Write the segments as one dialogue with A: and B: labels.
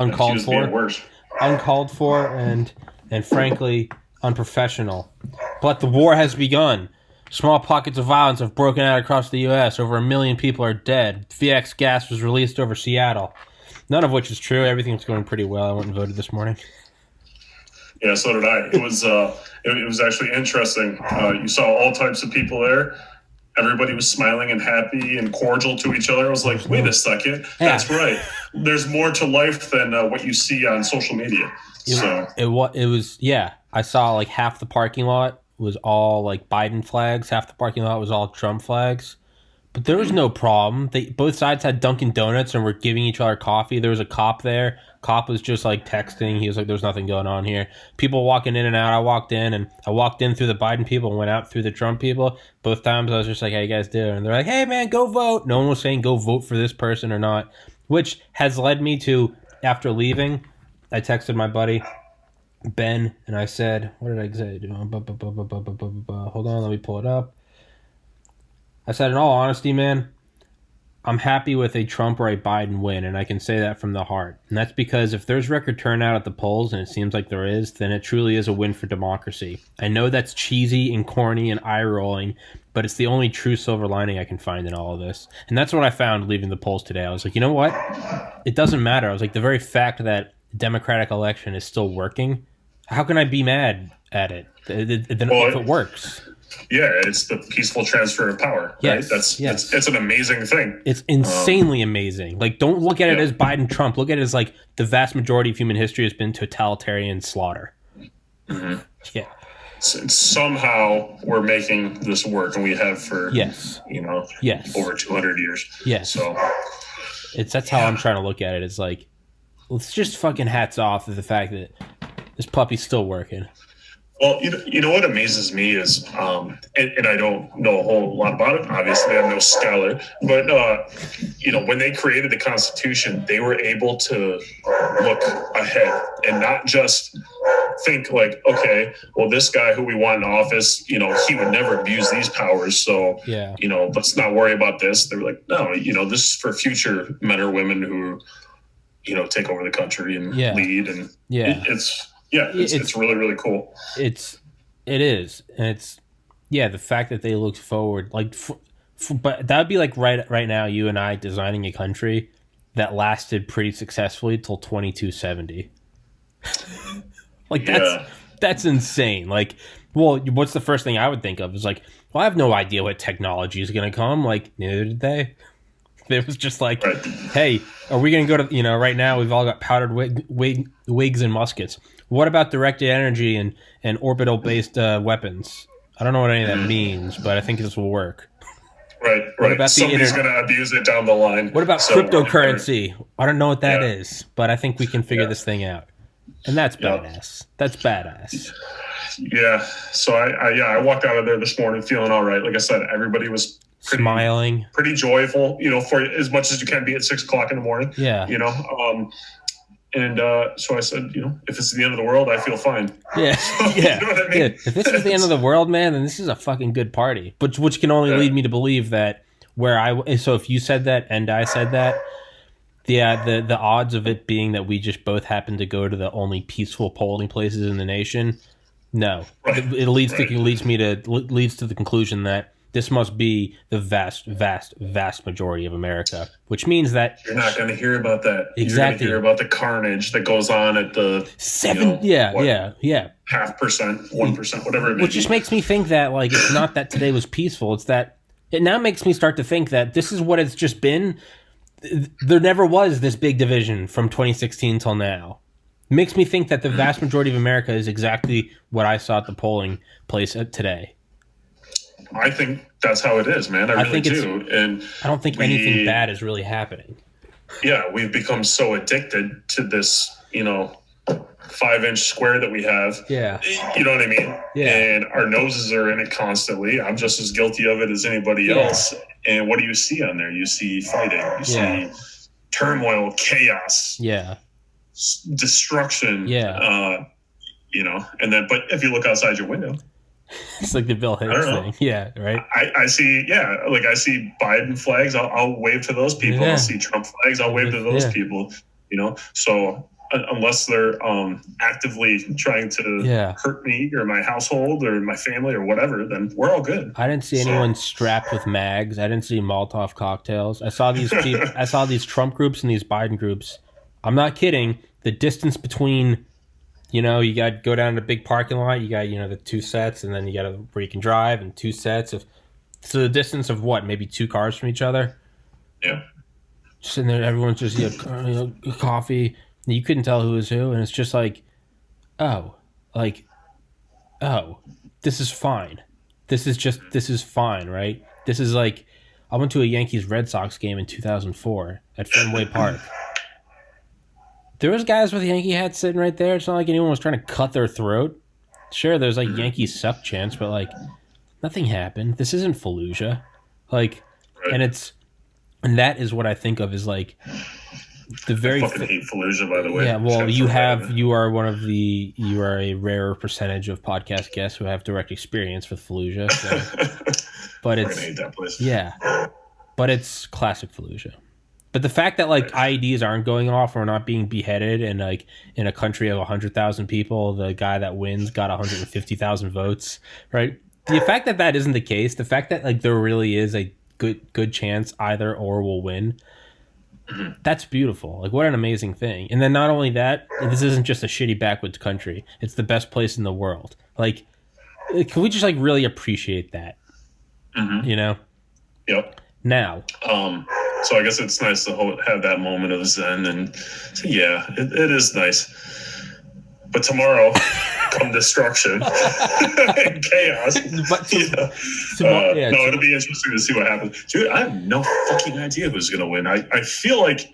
A: uncalled
B: being
A: for,
B: worse.
A: and frankly unprofessional. But the war has begun. Small pockets of violence have broken out across the U.S. Over 1 million people are dead. VX gas was released over Seattle. None of which is true. Everything's going pretty well. I went and voted this morning.
B: Yeah, so did I. It was actually interesting. You saw all types of people there. Everybody was smiling and happy and cordial to each other. I was like, wait a second. That's right. There's more to life than what you see on social media.
A: It was I saw like half the parking lot was all like Biden flags. Half the parking lot was all Trump flags. But there was no problem. Both sides had Dunkin' Donuts and were giving each other coffee. There was a cop there. Cop was just like texting. He was like, there's nothing going on here. People walking in and out. I walked in through the Biden people and went out through the Trump people. Both times I was just like, how you guys doing? And they're like, hey man, go vote. No one was saying go vote for this person or not, which has led me to, after leaving, I texted my buddy Ben and I said, what did I say? Hold on, let me pull it up. I said, in all honesty, man, I'm happy with a Trump or a Biden win, and I can say that from the heart. And that's because if there's record turnout at the polls, and it seems like there is, then it truly is a win for democracy. I know that's cheesy and corny and eye-rolling, but it's the only true silver lining I can find in all of this. And that's what I found leaving the polls today. I was like, you know what? It doesn't matter. I was like, the very fact that the Democratic election is still working, how can I be mad at it if it works?
B: Yeah, it's the peaceful transfer of power.
A: Yes,
B: right? It's an amazing thing.
A: It's insanely amazing. Like, don't look at it as Biden, Trump. Look at it as like the vast majority of human history has been totalitarian slaughter.
B: Mm-hmm.
A: Yeah.
B: Somehow we're making this work, and we have for over 200 years.
A: Yes.
B: So
A: that's how I'm trying to look at it. It's like, let's just fucking hats off to the fact that this puppy's still working.
B: Well, you know what amazes me is, and I don't know a whole lot about it. Obviously, I'm no scholar, but when they created the Constitution, they were able to look ahead and not just think like, okay, well, this guy who we want in office, he would never abuse these powers, so let's not worry about this. They were like, no, this is for future men or women who, take over the country and lead, and it's really, really cool.
A: It is. And it's, the fact that they looked forward, like, but that would be like right now, you and I designing a country that lasted pretty successfully till 2270. Like, that's insane. Like, well, what's the first thing I would think of is like, well, I have no idea what technology is going to come. Like, neither did they. It was just like, hey, are we going to go to, right now we've all got powdered wigs and muskets. What about directed energy and orbital-based weapons? I don't know what any of that means, but I think this will work.
B: Right.
A: What about
B: somebody's going to abuse it down the line.
A: What about cryptocurrency? I don't know what that is, but I think we can figure this thing out. And that's badass. That's badass.
B: Yeah. So I walked out of there this morning feeling all right. Like I said, everybody was
A: smiling,
B: pretty joyful, for as much as you can be at 6 o'clock in the morning.
A: Yeah.
B: So I said, if it's the end of the world, I feel fine.
A: Yeah.
B: So, you know what I mean?
A: Yeah. If this is the end of the world, man, then this is a fucking good party. But which can only lead me to believe that so if you said that and I said that, the odds of it being that we just both happen to go to the only peaceful polling places in the nation, no. Right. It leads to the conclusion that this must be the vast, vast, vast majority of America, which means that
B: you're not going to hear about that.
A: Exactly.
B: You're going to hear about the carnage that goes on at the
A: 0.5%,
B: 1%, whatever it may be.
A: Which just makes me think that like it's not that today was peaceful. It's that it now makes me start to think that this is what it's just been. There never was this big division from 2016 till now. It makes me think that the vast majority of America is exactly what I saw at the polling place today.
B: I think that's how it is, man. I really do. And
A: I don't think anything bad is really happening.
B: Yeah, we've become so addicted to this, 5-inch square that we have.
A: Yeah.
B: You know what I mean?
A: Yeah.
B: And our noses are in it constantly. I'm just as guilty of it as anybody else. And what do you see on there? You see fighting. You see turmoil, chaos.
A: Yeah.
B: Destruction.
A: Yeah.
B: And then, but if you look outside your window,
A: it's like the Bill Hicks thing. Yeah, right.
B: I see, I see Biden flags. I'll wave to those people.
A: Yeah.
B: I'll see Trump flags. I'll wave to those people. So unless they're actively trying to hurt me or my household or my family or whatever, then we're all good.
A: I didn't see anyone strapped with mags. I didn't see Molotov cocktails. I saw these people. I saw these Trump groups and these Biden groups. I'm not kidding. The distance between, you got to go down to the big parking lot. You got, the 2 sets, and then you got where you can drive, and 2 sets of. So the distance of what? Maybe 2 cars from each other.
B: Yeah.
A: Sitting there, everyone's just coffee. You couldn't tell who was who, and it's just like, oh, this is fine. This is fine, right? This is like, I went to a Yankees-Red Sox game in 2004 at Fenway Park. There was guys with Yankee hats sitting right there. It's not like anyone was trying to cut their throat. Sure, there's like Yankees suck chants, but like nothing happened. This isn't Fallujah. Like, and that is what I think of as like the very.
B: I fucking hate Fallujah, by the way.
A: Yeah, well, you are a rarer percentage of podcast guests who have direct experience with Fallujah. So. But I hate that place. Yeah, but it's classic Fallujah. But the fact that like IEDs aren't going off or not being beheaded, and like in a country of 100,000 people, the guy that wins got 150,000 votes, right? The fact that isn't the case, the fact that like there really is a good chance either or will win, that's beautiful. Like, what an amazing thing. And then not only that, this isn't just a shitty backwoods country. It's the best place in the world. Like, can we just like really appreciate that?
B: Yep.
A: Now.
B: So I guess it's nice to have that moment of zen, and so yeah, it is nice. But tomorrow, come destruction and chaos. No, it'll be interesting to see what happens. Dude, I have no fucking idea who's going to win. I feel like,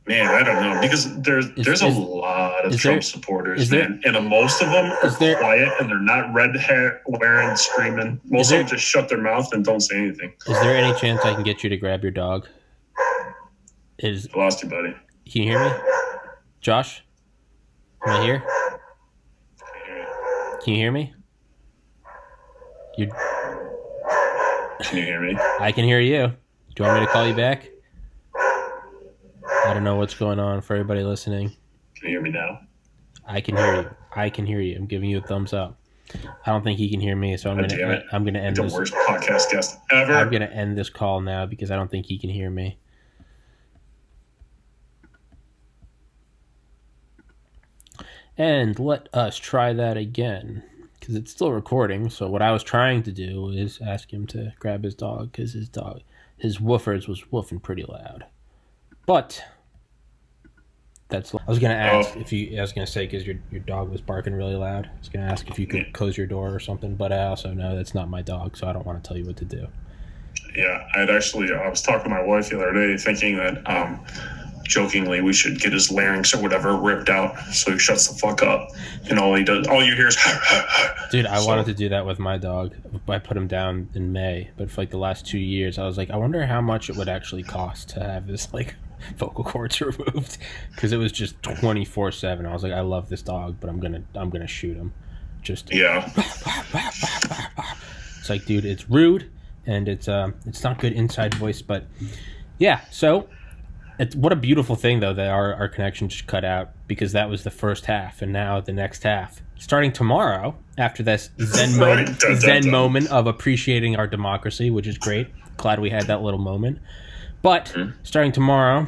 B: man, I don't know, because there's a lot of Trump supporters, man, and most of them are quiet, and they're not red hair wearing, screaming. Most of them just shut their mouth and don't say anything.
A: Is there any chance I can get you to grab your dog?
B: I lost you, buddy.
A: Can you hear me? Josh? Am I here? Can you hear me?
B: Can you hear me?
A: I can hear you. Do you want me to call you back? I don't know what's going on for everybody listening.
B: Can you hear me now?
A: I can hear you. I'm giving you a thumbs up. I don't think he can hear me, so I'm gonna end this.
B: The worst podcast guest ever.
A: I'm gonna end this call now because I don't think he can hear me. And let us try that again, because it's still recording. So what I was trying to do is ask him to grab his dog, because his woofers was woofing pretty loud. But I was gonna ask because your dog was barking really loud. I was gonna ask if you could close your door or something, but I also know that's not my dog, so I don't want to tell you what to do.
B: Yeah, I was talking to my wife the other day, thinking that jokingly we should get his larynx or whatever ripped out so he shuts the fuck up, and all you hear is
A: dude. I wanted to do that with my dog. I put him down in May, but for like the last 2 years I was like, I wonder how much it would actually cost to have this like vocal cords removed, because it was just 24/7. I was like, I love this dog, but I'm gonna shoot him. Just
B: yeah.
A: It's like, dude, it's rude, and it's not good inside voice, but yeah. So what a beautiful thing though that our connection just cut out, because that was the first half, and now the next half starting tomorrow after this zen moment of appreciating our democracy, which is great. Glad we had that little moment. But starting tomorrow,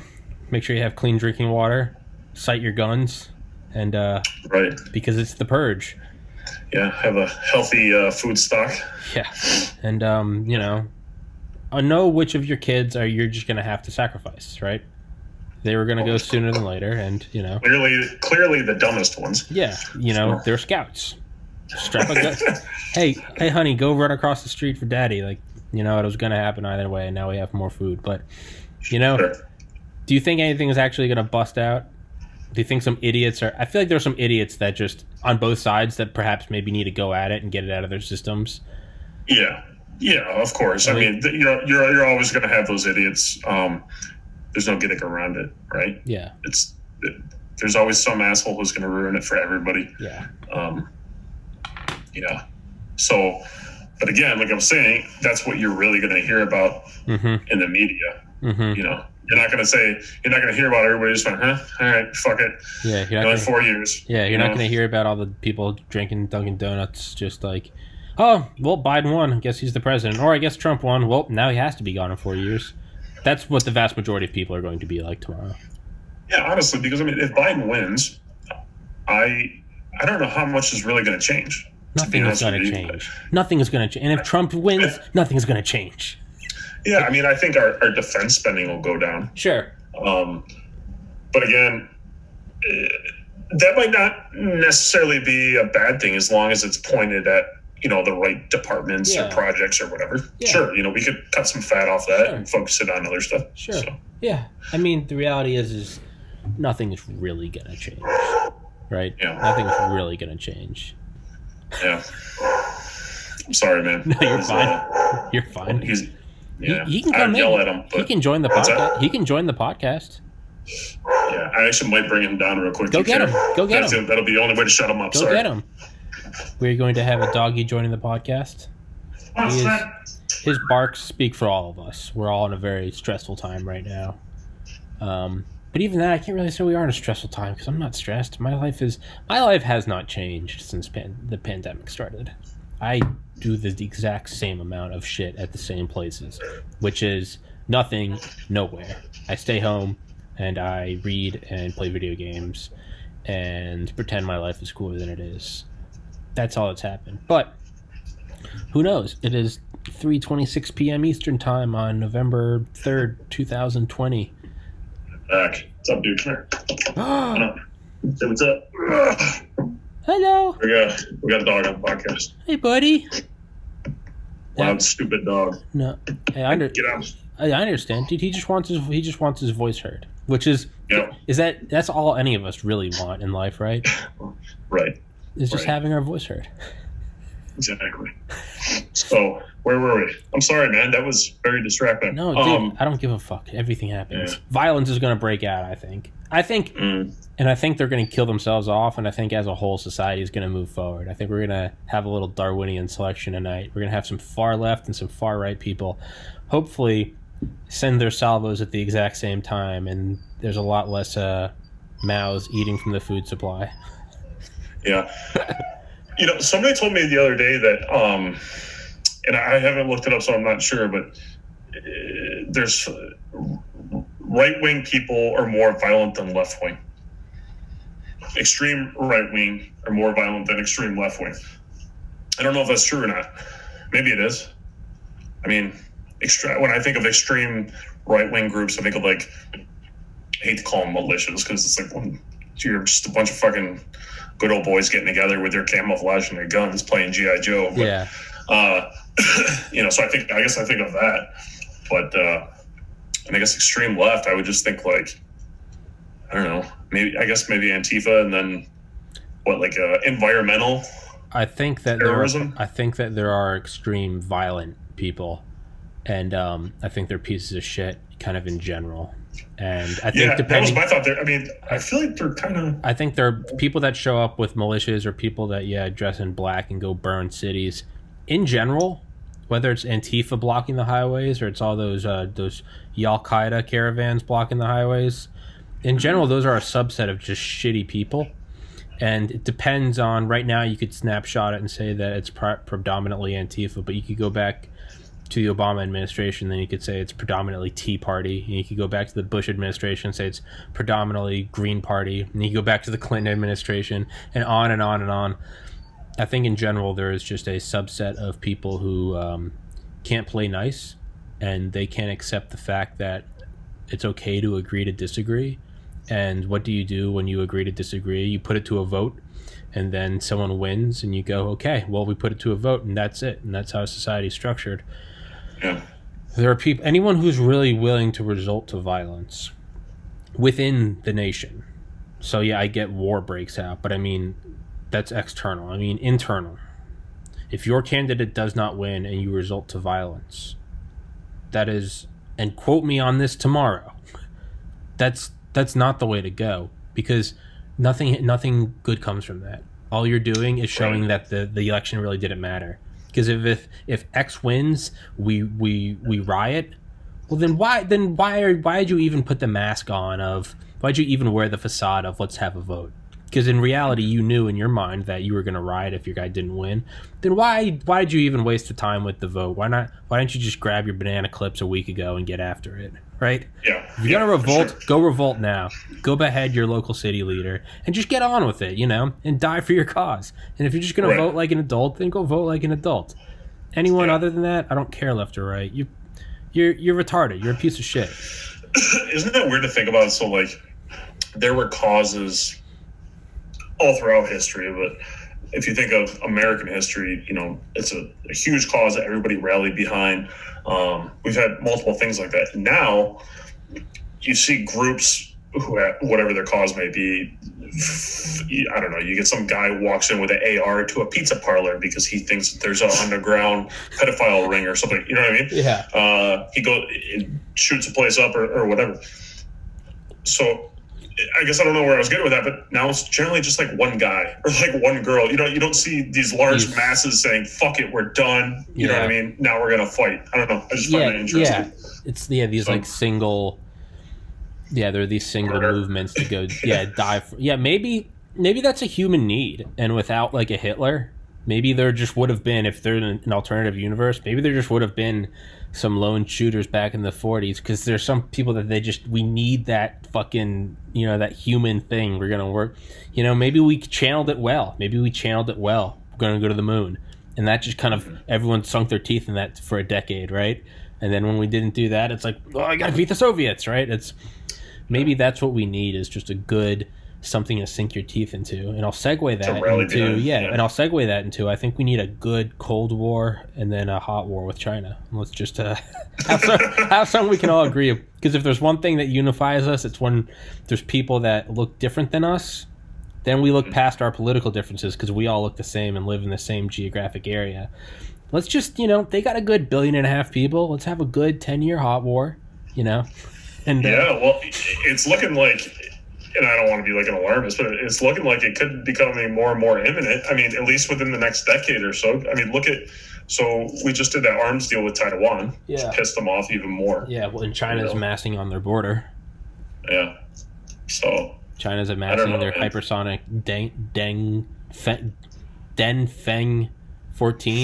A: make sure you have clean drinking water, sight your guns, and because it's the purge.
B: Yeah, have a healthy food stock.
A: Yeah, and I know which of your kids you're just gonna have to sacrifice, right? They were gonna go sooner than later, and
B: clearly the dumbest ones.
A: Yeah, they're scouts. Strap a gun. hey, honey, go run across the street for daddy. Like, it was gonna happen either way, and now we have more food. But,
B: Sure.
A: Do you think anything is actually gonna bust out? Do you think some idiots I feel like there's some idiots that just on both sides that perhaps maybe need to go at it and get it out of their systems.
B: Yeah, of course. I mean, you're always gonna have those idiots. There's no getting around it, right?
A: Yeah.
B: There's always some asshole who's going to ruin it for everybody.
A: Yeah.
B: So, but again, like I'm saying, that's what you're really going to hear about in the media. You're not going to hear about everybody just went, huh? All right, fuck it.
A: Yeah, you're not
B: another 4 years.
A: Yeah, you're not going to hear about all the people drinking Dunkin' Donuts just like, oh, well, Biden won. I guess he's the president. Or I guess Trump won. Well, now he has to be gone in 4 years. That's what the vast majority of people are going to be like tomorrow.
B: Yeah, honestly, because, I mean, if Biden wins, I don't know how much is really going to change.
A: Nothing is going to change. Nothing is going to change. And if Trump wins, nothing is going to change.
B: Yeah, I mean, I think our defense spending will go down.
A: Sure.
B: But again, that might not necessarily be a bad thing as long as it's pointed at, the right departments or projects or whatever. Yeah. Sure, we could cut some fat off that and focus it on other stuff.
A: Sure. So. Yeah. I mean, the reality is nothing is really going to change, right? Yeah. Nothing is really going to change.
B: Yeah. I'm sorry, man.
A: No, you're fine. You're fine. He can come in.
B: Yell at him.
A: He can join the podcast. He can join the podcast.
B: Yeah, I actually might bring him down real quick.
A: Go get him.
B: That'll be the only way to shut him up.
A: Go get him. We're going to have a doggy joining the podcast. His barks speak for all of us. We're all in a very stressful time right now. But even that, I can't really say we are in a stressful time because I'm not stressed. My life has not changed since the pandemic started. I do the exact same amount of shit at the same places, which is nothing, nowhere. I stay home and I read and play video games and pretend my life is cooler than it is. That's all that's happened. But who knows? It is 3:26 p.m. Eastern Time on November 3rd, 2020.
B: What's up, dude? Come here. Say what's up.
A: Hello.
B: We got a dog on the podcast.
A: Hey, buddy.
B: Loud, stupid dog.
A: No, hey, get out. I understand, dude. He just wants his voice heard, which is that's all any of us really want in life, right?
B: Right.
A: Is just having our voice heard.
B: Exactly. So where were we? I'm sorry, man. That was very distracting.
A: No, dude, I don't give a fuck. Everything happens. Yeah. Violence is going to break out, I think, and I think they're going to kill themselves off, and I think as a whole, society is going to move forward. I think we're going to have a little Darwinian selection tonight. We're going to have some far left and some far right people, hopefully, send their salvos at the exact same time, and there's a lot less mouths eating from the food supply.
B: Yeah. Somebody told me the other day that, and I haven't looked it up, so I'm not sure, but there's right-wing people are more violent than left-wing. Extreme right-wing are more violent than extreme left-wing. I don't know if that's true or not. Maybe it is. I mean, when I think of extreme right-wing groups, I think of I hate to call them militias because it's like you're just a bunch of fucking good old boys getting together with their camouflage and their guns playing G.I. Joe. But,
A: yeah.
B: So I guess I think of that. But, and I guess extreme left, I would just think I don't know, maybe Antifa and then environmental
A: I think that terrorism. I think that there are extreme violent people, and I think they're pieces of shit kind of in general. And I think
B: that was my thought there. I mean, I feel like they're kind of...
A: I think there are people that show up with militias or people that, dress in black and go burn cities. In general, whether it's Antifa blocking the highways or it's all those Al-Qaeda caravans blocking the highways, in general, those are a subset of just shitty people. And it depends on... Right now, you could snapshot it and say that it's predominantly Antifa, but you could go back to the Obama administration, then you could say it's predominantly Tea Party. And you could go back to the Bush administration and say it's predominantly Green Party. And you go back to the Clinton administration and on and on and on. I think in general there is just a subset of people who can't play nice, and they can't accept the fact that it's okay to agree to disagree. And what do you do when you agree to disagree? You put it to a vote, and then someone wins, and you go, okay, well, we put it to a vote, and that's it. And that's how society is structured.
B: Yeah.
A: There are people, anyone who's really willing to resort to violence within the nation. So yeah, I get war breaks out, but I mean, that's external. I mean, internal. If your candidate does not win and you resort to violence, that is, and quote me on this tomorrow, that's not the way to go, because nothing good comes from that. All you're doing is showing that the election really didn't matter. Because if X wins, we riot, Well, why did you even put the mask on of why'd you even wear the facade of let's have a vote? Because in reality, you knew in your mind that you were going to riot if your guy didn't win. Then why did you even waste the time with the vote? Why didn't you just grab your banana clips a week ago and get after it? Right?
B: Yeah.
A: If you're gonna revolt, go revolt now. Go behead your local city leader and just get on with it, and die for your cause. And if you're just gonna vote like an adult, then go vote like an adult. Anyone other than that, I don't care left or right. You're retarded. You're a piece of shit.
B: Isn't that weird to think about? So like, there were causes all throughout history, but if you think of American history, it's a huge cause that everybody rallied behind. We've had multiple things like that. Now you see groups who, whatever their cause may be, I don't know, you get some guy walks in with an AR to a pizza parlor because he thinks that there's an underground pedophile ring or something. You know what I mean?
A: Yeah.
B: He goes, shoots a place up or whatever. So I guess I don't know where I was getting with that, but now it's generally just like one guy or like one girl. You don't see these large masses saying, fuck it, we're done. You know what I mean? Now we're going to fight. I don't know. I just find that interesting.
A: Yeah. It's these like single, there are these single movements to go, die for, maybe that's a human need. And without like a Hitler, maybe there just would have been, if there's an alternative universe, maybe there just would have been some lone shooters back in the 40s, because there's some people that we need that fucking, that human thing. We're going to work, maybe we channeled it well. We're going to go to the moon. And that just kind of, everyone sunk their teeth in that for a decade, right? And then when we didn't do that, it's like, I got to beat the Soviets, right? Maybe that's what we need, is just a good something to sink your teeth into. And I'll segue that into I think we need a good Cold War and then a hot war with China. Let's just have something we can all agree. Because if there's one thing that unifies us, it's when there's people that look different than us. Then we look past our political differences because we all look the same and live in the same geographic area. Let's just, they got a good 1.5 billion people. Let's have a good 10-year hot war, And
B: well, it's looking like, and I don't want to be like an alarmist, but it's looking like it could become more and more imminent. I mean, at least within the next decade or so. I mean, so we just did that arms deal with Taiwan, which pissed them off even more.
A: Yeah, well, and China's amassing on their border.
B: Yeah, so
A: China's amassing their hypersonic Feng 14.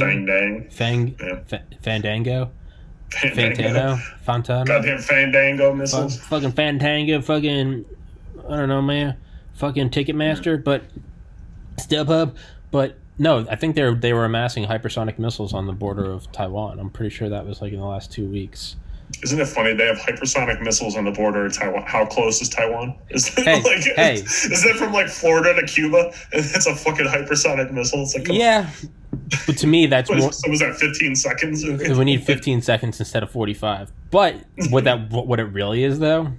A: Fandango. Fantano.
B: Goddamn Fandango missiles.
A: Fucking Fandango, I don't know, man. Fucking Ticketmaster, but StubHub. But no, I think they were amassing hypersonic missiles on the border of Taiwan. I'm pretty sure that was like in the last 2 weeks.
B: Isn't it funny they have hypersonic missiles on the border of Taiwan? How close is Taiwan? Is that is that from like Florida to Cuba? And it's a fucking hypersonic missile. It's like
A: but to me that's more.
B: So was that 15 seconds?
A: We need 15 seconds instead of 45. But what it really is though,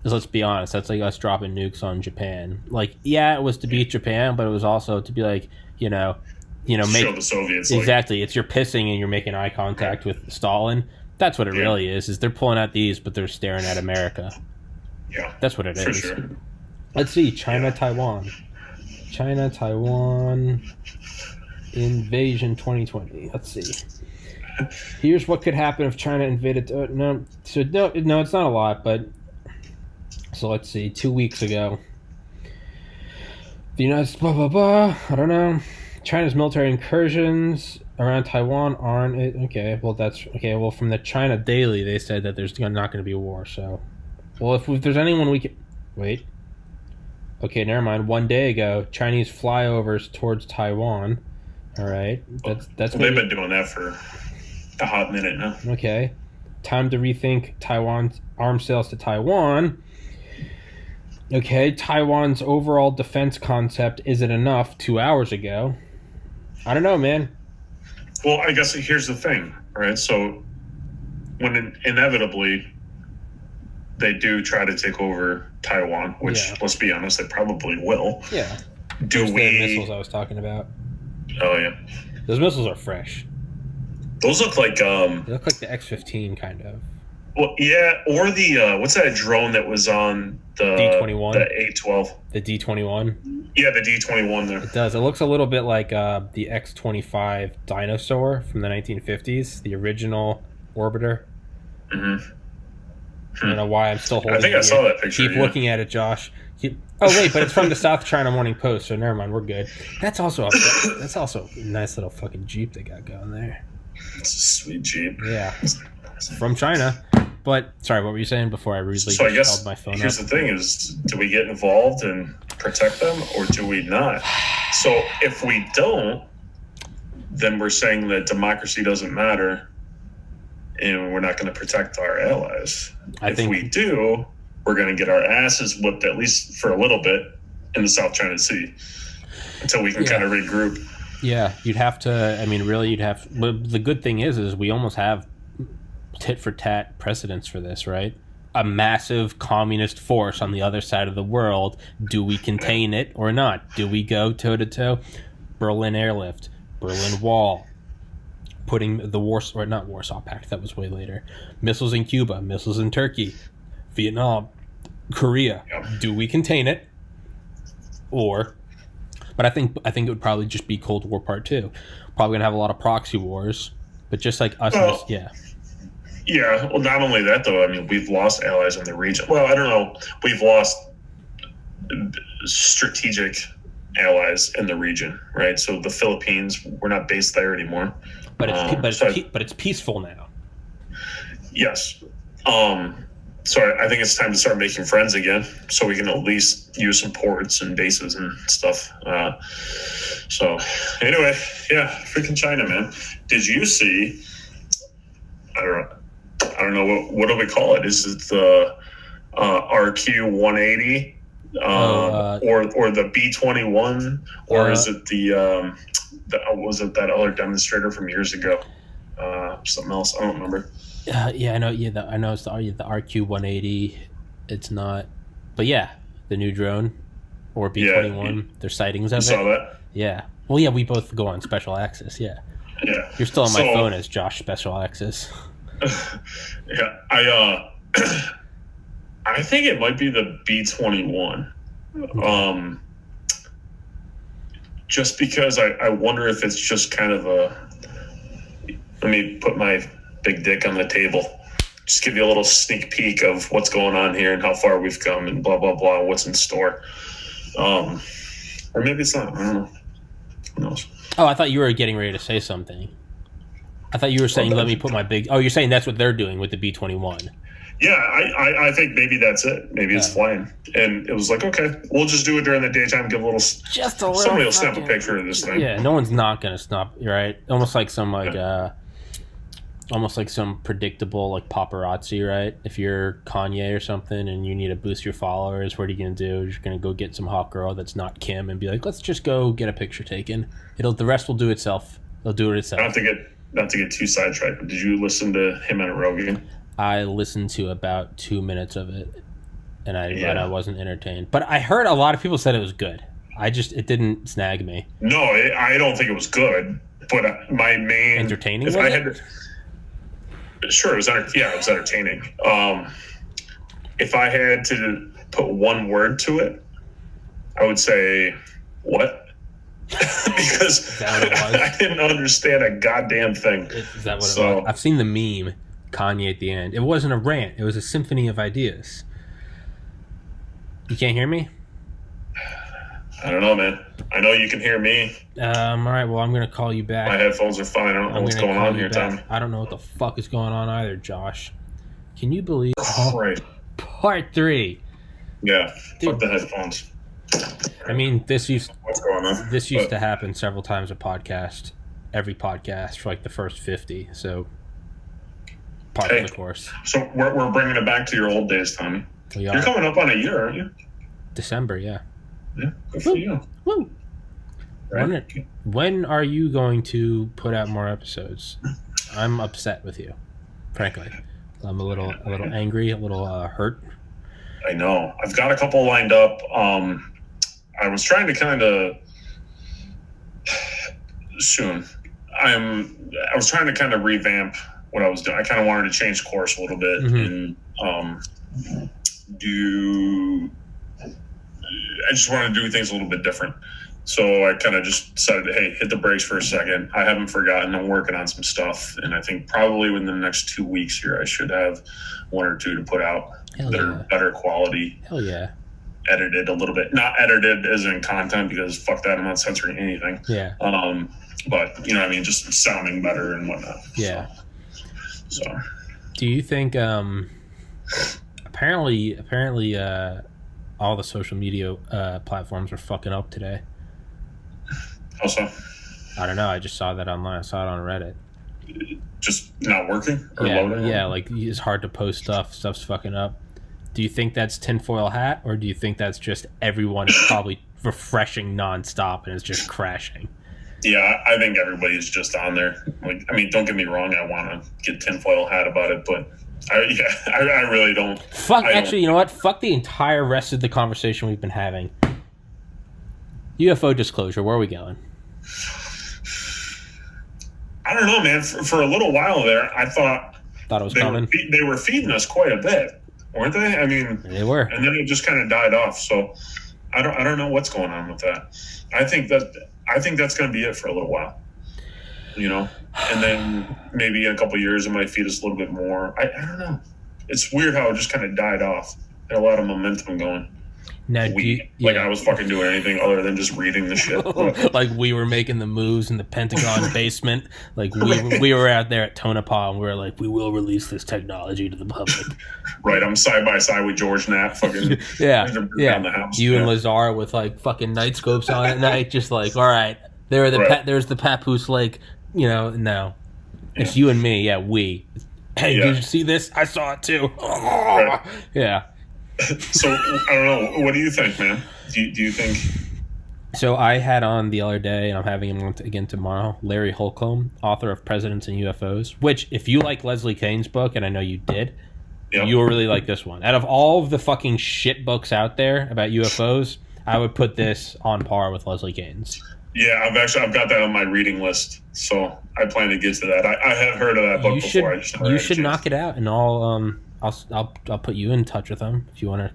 A: is, let's be honest, that's like us dropping nukes on Japan. Like, it was to beat Japan, but it was also to be like, make
B: show the Soviets.
A: Exactly. It's you're pissing and you're making eye contact with Stalin. That's what it really is they're pulling out these, but they're staring at America.
B: Yeah.
A: That's what it is.
B: For sure.
A: Let's see. China-Taiwan invasion 2020. Let's see. Here's what could happen if China invaded. No, it's not a lot, but so let's see. 2 weeks ago, the United States, I don't know. China's military incursions around Taiwan aren't it? Okay, well that's okay. Well, from the China Daily, they said that there's not going to be a war. So, well, if there's anyone we can wait. Okay, never mind. 1 day ago, Chinese flyovers towards Taiwan. All right, that's
B: they've been doing that for a hot minute now.
A: Okay, time to rethink Taiwan's arms sales to Taiwan. Okay, Taiwan's overall defense concept isn't enough 2 hours ago. I don't know, man.
B: Well, I guess here's the thing, right? So when inevitably they do try to take over Taiwan, which, let's be honest, they probably will.
A: Yeah.
B: The
A: missiles I was talking about.
B: Oh, yeah.
A: Those missiles are fresh.
B: Those look like...
A: they look like the X-15, kind of.
B: Well, yeah, or the... what's that drone that was on the...
A: D-21?
B: The A-12.
A: The D-21?
B: Yeah, the D-21 there.
A: It does. It looks a little bit like the X-25 dinosaur from the 1950s, the original orbiter.
B: Mm-hmm.
A: I don't know why I'm still holding it.
B: I think I saw that picture.
A: Keep looking at it, Josh. Oh, wait, but it's from the South China Morning Post, so never mind, we're good. That's also a nice little fucking Jeep they got going there.
B: It's a sweet Jeep.
A: Yeah. From China. But, sorry, what were you saying before I rudely held my phone
B: here's the thing is, do we get involved and protect them, or do we not? So if we don't, then we're saying that democracy doesn't matter, and we're not going to protect our allies. If we do, we're going to get our asses whipped, at least for a little bit, in the South China Sea until we can kind of regroup.
A: Yeah, you'd have to. I mean, really, the good thing is we almost have tit for tat precedents for this, right? A massive communist force on the other side of the world. Do we contain it or not? Do we go toe to toe? Berlin airlift, Berlin Wall, putting the not Warsaw Pact, that was way later. Missiles in Cuba, missiles in Turkey, Vietnam, Korea. Do we contain it? But I think it would probably just be Cold War Part 2. Probably gonna have a lot of proxy wars, but just like us,
B: Yeah, well, not only that, though. I mean, we've lost allies in the region. Well, I don't know. We've lost strategic allies in the region, right? So the Philippines, we're not based there anymore.
A: But it's peaceful now.
B: Yes. So I think it's time to start making friends again, so we can at least use some ports and bases and stuff. So anyway, yeah, freaking China, man. Did you see? I don't know what do we call it? Is it the RQ-180 or the B-21, or is it was it that other demonstrator from years ago? Something else, I don't remember.
A: I know. Yeah, I know it's the RQ-180. It's not, but yeah, the new drone or B-21. Yeah, there's sightings of it.
B: You saw that?
A: Yeah. Well, yeah, we both go on special access. Yeah.
B: Yeah.
A: You're still on my phone as Josh Special Access.
B: Yeah, I think it might be the B-21. Just because I wonder if it's just kind of let me put my big dick on the table. Just give you a little sneak peek of what's going on here and how far we've come and blah, blah, blah, what's in store. Or maybe it's not. I don't know. Who knows?
A: Oh, I thought you were getting ready to say something. I thought you were saying, let me put my big... Oh, you're saying that's what they're doing with the B-21.
B: Yeah, I think maybe that's it. Maybe it's flying. And it was like, okay, we'll just do it during the daytime, give a little...
A: Just a little...
B: Somebody will snap a picture of this thing.
A: Yeah, no one's not going to snap, right? Almost like some, almost like some predictable, like, paparazzi, right? If you're Kanye or something and you need to boost your followers, what are you going to do? You're going to go get some hot girl that's not Kim and be like, let's just go get a picture taken. The rest will do itself. It'll do it itself.
B: Not to get too sidetracked, but did you listen to him and Rogan?
A: I listened to about 2 minutes of it, and I wasn't entertained. But I heard a lot of people said it was good. It didn't snag me.
B: No, I don't think it was good. But my main
A: entertaining.
B: Sure, it was entertaining. If I had to put one word to it, I would say what. Because I didn't understand a goddamn thing.
A: Is that what it was? I've seen the meme, Kanye at the end. It wasn't a rant. It was a symphony of ideas. You can't hear me?
B: I don't know, man. I know you can hear me.
A: All right, well, I'm going to call you back.
B: My headphones are fine. I don't know what's going on here, Tommy.
A: I don't know what the fuck is going on either, Josh. Can you believe...
B: Right.
A: Part 3.
B: Yeah, fuck the headphones.
A: I mean, this used
B: to
A: happen several times every podcast for like the first 50. So, part of the course.
B: So we're bringing it back to your old days, Tommy. You're coming up on a year, aren't you?
A: December, yeah.
B: Yeah, good for you.
A: Woo. Right. When are you going to put out more episodes? I'm upset with you, frankly. I'm a little angry, a little hurt.
B: I know. I've got a couple lined up. I was trying to kind of I was trying to kind of revamp what I was doing. I kind of wanted to change course a little bit and I just wanted to do things a little bit different. So I kind of just decided, hey, hit the brakes for a second. I haven't forgotten. I'm working on some stuff, and I think probably within the next 2 weeks here, I should have 1 or 2 to put out that are better quality.
A: Hell yeah.
B: Edited a little bit, not edited as in content, because fuck that, I'm not censoring anything.
A: Yeah.
B: But you know what I mean, just sounding better and whatnot.
A: Yeah.
B: So.
A: Do you think apparently all the social media platforms are fucking up today?
B: How so?
A: I don't know. I just saw that online. I saw it on Reddit.
B: Just not working or
A: yeah,
B: loading?
A: Yeah, like it's hard to post stuff. Stuff's fucking up. Do you think that's tinfoil hat, or do you think that's just everyone is probably refreshing nonstop and it's just crashing?
B: Yeah, I think everybody's just on there. Like, I mean, don't get me wrong. I want to get tinfoil hat about it, but I really don't.
A: Actually, you know what? Fuck the entire rest of the conversation we've been having. UFO disclosure. Where are we going?
B: I don't know, man. For a little while there, I thought
A: it was coming.
B: They were feeding us quite a bit, weren't they? I mean,
A: they were,
B: and then it just kind of died off. So I don't know what's going on with that. I think that's going to be it for a little while, you know. And then maybe in a couple of years, it might feed us a little bit more. I don't know. It's weird how it just kind of died off. Had a lot of momentum going.
A: Now,
B: I was fucking doing anything other than just reading the shit.
A: Like we were making the moves in the Pentagon basement. Like we were out there at Tonopah and we were like, we will release this technology to the public.
B: Right, I'm side by side with George Knapp, fucking
A: yeah.
B: Down the house.
A: You and Lazar with like fucking night scopes on at night, just like, all right, there's the Papoose Lake, you know. No, it's you and me. Yeah, we. Hey, did you see this? I saw it too.
B: Right.
A: Yeah.
B: So I don't know. What do you think, man? Do you think?
A: So I had on the other day, and I'm having him on again tomorrow, Larry Holcomb, author of Presidents and UFOs, which, if you like Leslie Kane's book, and I know you did, you will really like this one. Out of all of the fucking shit books out there about UFOs, I would put this on par with Leslie Kane's.
B: Yeah, I've got that on my reading list, so I plan to get to that. I have heard of that book before.
A: You should knock it out, and I'll put you in touch with him if you want a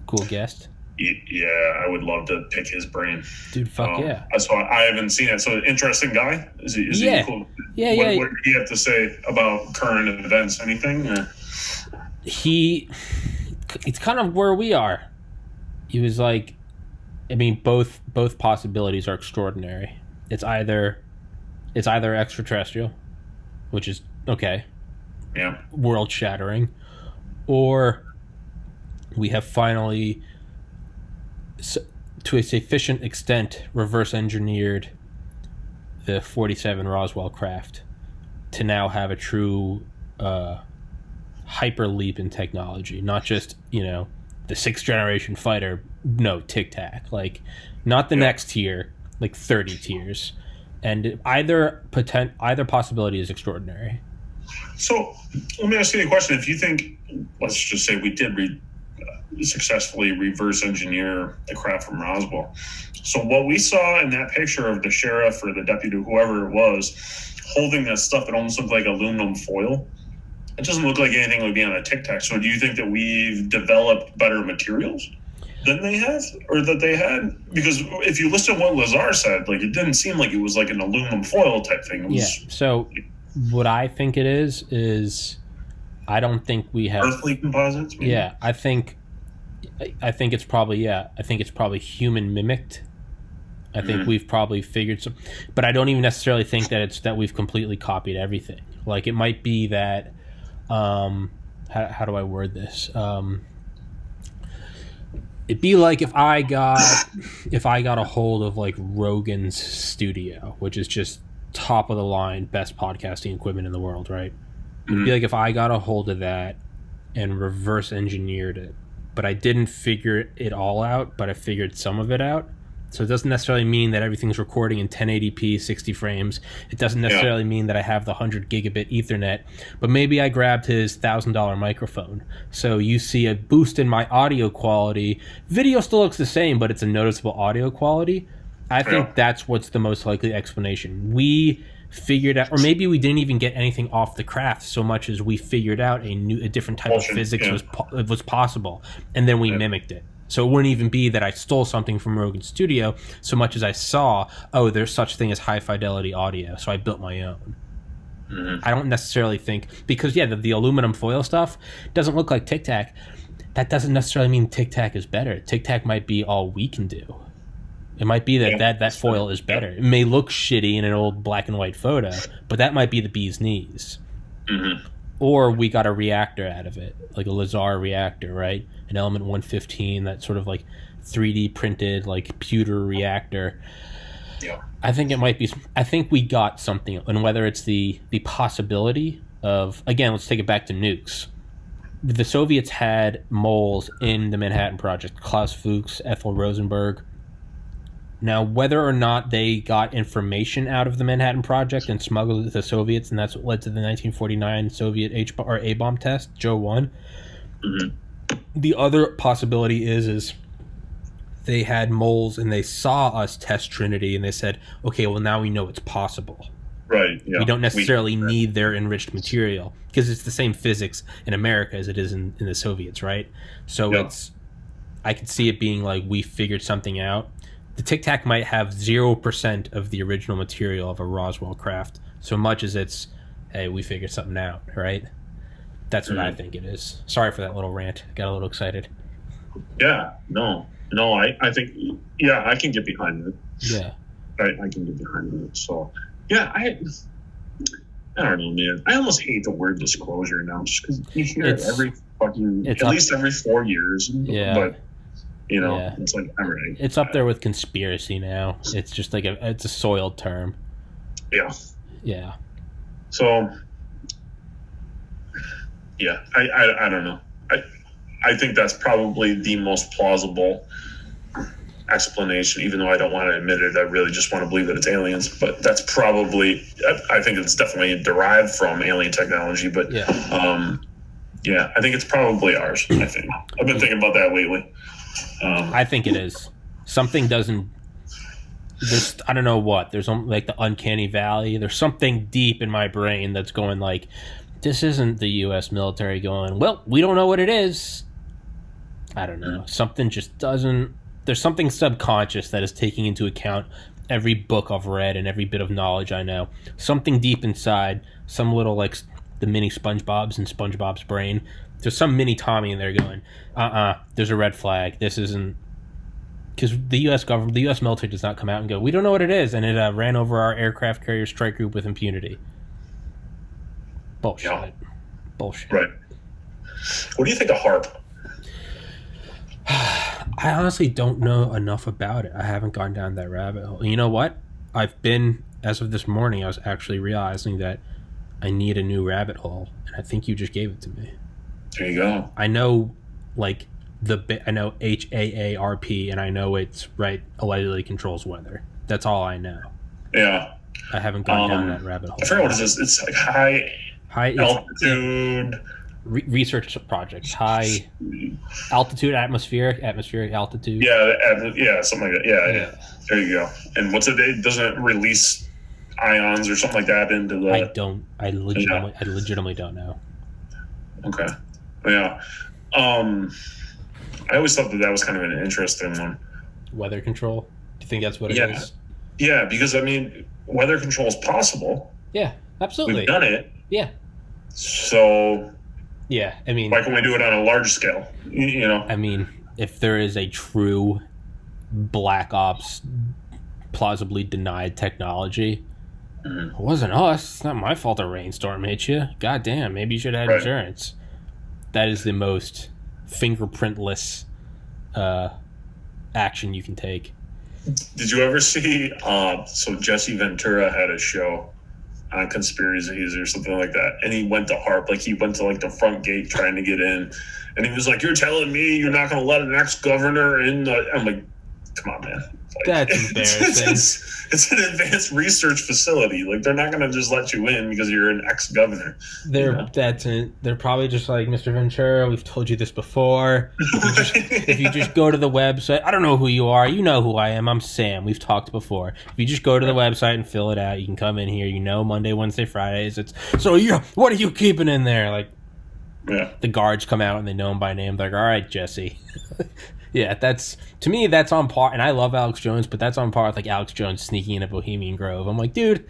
A: cool guest.
B: Yeah, I would love to pick his brain.
A: Dude, fuck yeah.
B: So I haven't seen it. So interesting guy? Is he cool?
A: Yeah,
B: What did he have to say about current events? Anything? Or?
A: It's kind of where we are. He was like, I mean, both possibilities are extraordinary. It's either extraterrestrial, which is okay.
B: Yeah.
A: World shattering. Or we have finally, to a sufficient extent, reverse engineered the 47 Roswell craft to now have a true hyper leap in technology. Not just, the 6th generation fighter, no, Tic Tac. Like, not the next tier, like 30 tiers. And either possibility is extraordinary.
B: So let me ask you a question. If you think, let's just say we did successfully reverse engineer the craft from Roswell. So what we saw in that picture of the sheriff or the deputy, whoever it was, holding that stuff that almost looked like aluminum foil, it doesn't look like anything would be on a Tic Tac. So do you think that we've developed better materials than they have, or that they had? Because if you listen to what Lazar said, like, it didn't seem like it was like an aluminum foil type thing. It was,
A: so what I think it is I don't think we have
B: earthly composites. Maybe?
A: Yeah, I think it's probably human mimicked. I think we've probably figured some, but I don't even necessarily think that we've completely copied everything. Like, it might be that how do I word this? It'd be like if I got a hold of like Rogan's studio, which is just top of the line, best podcasting equipment in the world, right? It'd be like if I got a hold of that and reverse engineered it, but I didn't figure it all out, but I figured some of it out. So it doesn't necessarily mean that everything's recording in 1080p, 60 frames. It doesn't necessarily mean that I have the 100 gigabit Ethernet, but maybe I grabbed his $1,000 microphone. So you see a boost in my audio quality. Video still looks the same, but it's a noticeable audio quality. I think that's what's the most likely explanation. We figured out, or maybe we didn't even get anything off the craft so much as we figured out a different type of physics was possible, and then we mimicked it. So it wouldn't even be that I stole something from Rogan's studio so much as I saw, oh, there's such thing as high fidelity audio, so I built my own. I don't necessarily think, because the aluminum foil stuff doesn't look like Tic Tac. That doesn't necessarily mean Tic Tac is better. Tic Tac might be all we can do. It might be that foil is better. It may look shitty in an old black and white photo, but that might be the bee's knees. Or we got a reactor out of it, like a Lazar reactor, right? An Element 115, that sort of like 3D printed, like pewter reactor.
B: Yeah.
A: I think it might be. I think we got something, and whether it's the possibility of, again, let's take it back to nukes. The Soviets had moles in the Manhattan Project. Klaus Fuchs, Ethel Rosenberg. Now, whether or not they got information out of the Manhattan Project and smuggled it to the Soviets, and that's what led to the 1949 Soviet A-bomb test, Joe 1. The other possibility is they had moles and they saw us test Trinity and they said, okay, well, now we know it's possible.
B: Right. Yeah.
A: We don't necessarily need their enriched material because it's the same physics in America as it is in the Soviets, right? So I could see it being like we figured something out. The Tic Tac might have 0% of the original material of a Roswell craft, so much as it's, hey, we figured something out, right? That's what I think it is. Sorry for that little rant. Got a little excited.
B: Yeah. No, I think, I can get behind it.
A: Yeah.
B: I can get behind it. So, yeah, I don't know, man. I almost hate the word disclosure now, just because you hear it every fucking, at least every 4 years.
A: Yeah.
B: But, it's like, all right.
A: It's up there with conspiracy now. It's just like it's a soiled term.
B: Yeah.
A: Yeah.
B: So, yeah, I don't know. I think that's probably the most plausible explanation, even though I don't want to admit it. I really just want to believe that it's aliens. But that's probably, I think it's definitely derived from alien technology. But I think it's probably ours. I think I've been thinking about that lately.
A: I think it is. Something doesn't. I don't know what. There's like the uncanny valley. There's something deep in my brain that's going like, this isn't the U.S. military going, well, we don't know what it is. I don't know. Something just doesn't. There's something subconscious that is taking into account every book I've read and every bit of knowledge I know. Something deep inside, some little like the mini SpongeBob's in SpongeBob's brain. There's some mini Tommy in there going, there's a red flag. This isn't, because the U.S. government, the U.S. military does not come out and go, we don't know what it is, and it ran over our aircraft carrier strike group with impunity. Bullshit.
B: Yeah.
A: Bullshit.
B: Right. What do you think of HARP?
A: I honestly don't know enough about it. I haven't gone down that rabbit hole. You know what? As of this morning, I was actually realizing that I need a new rabbit hole, and I think you just gave it to me.
B: There you go.
A: I know, like, I know HAARP, and I know it's, right, allegedly controls weather. That's all I know.
B: Yeah.
A: I haven't gone down that rabbit hole.
B: I forget what it is. It's like high altitude.
A: Research projects. High altitude, atmospheric altitude.
B: Yeah, something like that. Yeah. There you go. And what's it? It doesn't release ions or something like that into the...
A: I legitimately don't know.
B: Okay. Yeah. I always thought that was kind of an interesting one.
A: Weather control? Do you think that's what it is?
B: Yeah, because, I mean, weather control is possible.
A: Yeah, absolutely.
B: We've done it.
A: Yeah.
B: So...
A: Yeah, I mean...
B: Why can't we do it on a large scale? You know?
A: I mean, if there is a true Black Ops plausibly denied technology, it wasn't us. It's not my fault a rainstorm hit you. God damn, maybe you should have insurance. That is the most fingerprintless action you can take.
B: Did you ever see... so Jesse Ventura had a show on conspiracies or something like that, and he went to HARP, like he went to like the front gate trying to get in, and he was like, "You're telling me you're not going to let an ex-governor in?" I'm like, "Come on, man." Like,
A: that's embarrassing.
B: It's an advanced research facility. Like, they're not going to just let you in because you're an ex-governor.
A: They're probably just like, Mr. Ventura, we've told you this before. If you just go to the website, I don't know who you are. You know who I am. I'm Sam. We've talked before. If you just go to the website and fill it out, you can come in here. You know, Monday, Wednesday, Fridays. What are you keeping in there? Like, the guards come out and they know him by name. They're like, all right, Jesse. Yeah, that's to me that's on par, and I love Alex Jones, but that's on par with like Alex Jones sneaking in a Bohemian Grove. I'm like, dude,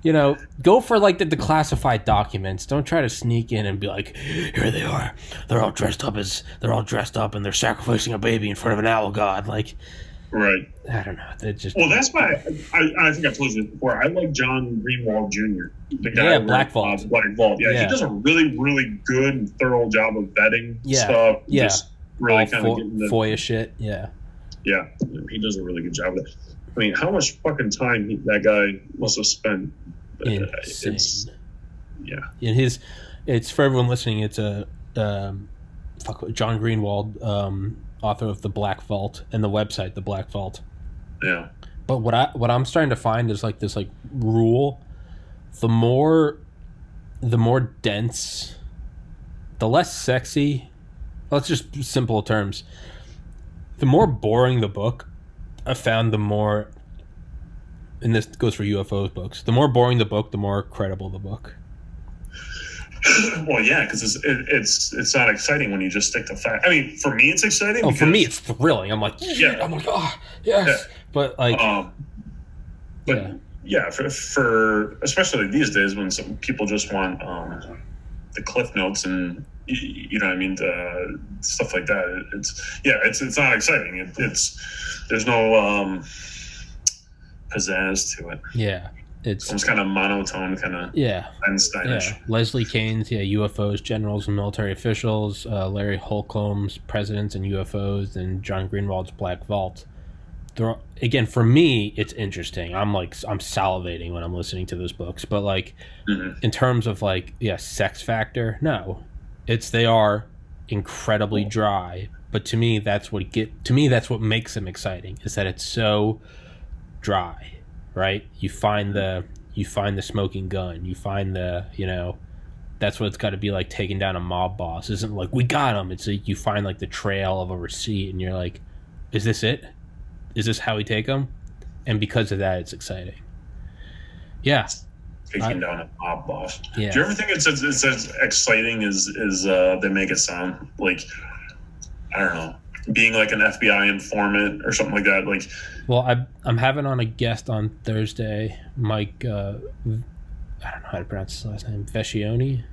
A: go for like the declassified documents. Don't try to sneak in and be like, here they are. They're all dressed up and they're sacrificing a baby in front of an owl god. Like,
B: right.
A: I don't know. They just
B: that's why I think I told you this before. I like John Greenwald Jr., the guy
A: Black Vault.
B: Black Vault. Yeah, he does a really, really good and thorough job of vetting stuff.
A: Yeah.
B: Just really kind of getting the
A: FOIA shit. Yeah.
B: Yeah, he does a really good job of it. I mean, how much fucking time that guy must have spent?
A: Insane.
B: In
A: it's for everyone listening. It's a John Greenwald, author of The Black Vault and the website The Black Vault.
B: Yeah.
A: But what I'm starting to find is like this like rule: the more dense, the less sexy. Let's just simple terms. The more boring the book, I found the more, and this goes for UFOs books, the more boring the book, the more credible the book.
B: Well, yeah, because it's not exciting when you just stick to fact. I mean, for me, it's exciting.
A: Oh, for me, it's thrilling. I'm like,
B: yeah.
A: I'm like, oh, yes. Yeah. But like,
B: for especially these days when some people just want the cliff notes and you know what I mean, stuff like that. It's not exciting. There's no pizzazz to it.
A: Yeah. It's
B: kind of monotone, kind of Einsteinish.
A: Yeah. Leslie Kane's UFOs, generals and military officials, Larry Holcomb's presidents and UFOs, and John Greenwald's Black Vault. Again, for me, it's interesting. I'm salivating when I'm listening to those books. But like, in terms of like, sex factor, no, they are incredibly dry. But to me, that's what makes them exciting. Is that it's so dry. Right, you find the smoking gun. You find that's what it's got to be like taking down a mob boss. It isn't like we got him. It's like you find like the trail of a receipt, and you're like, is this it? Is this how we take him? And because of that, it's exciting. Yeah,
B: taking down a mob boss.
A: Yeah.
B: Do you ever think it's as exciting as they make it sound? Like, I don't know, being like an FBI informant or something like that. Like,
A: well, I'm having on a guest on Thursday, Mike. I don't know how to pronounce his last name, Vescioni,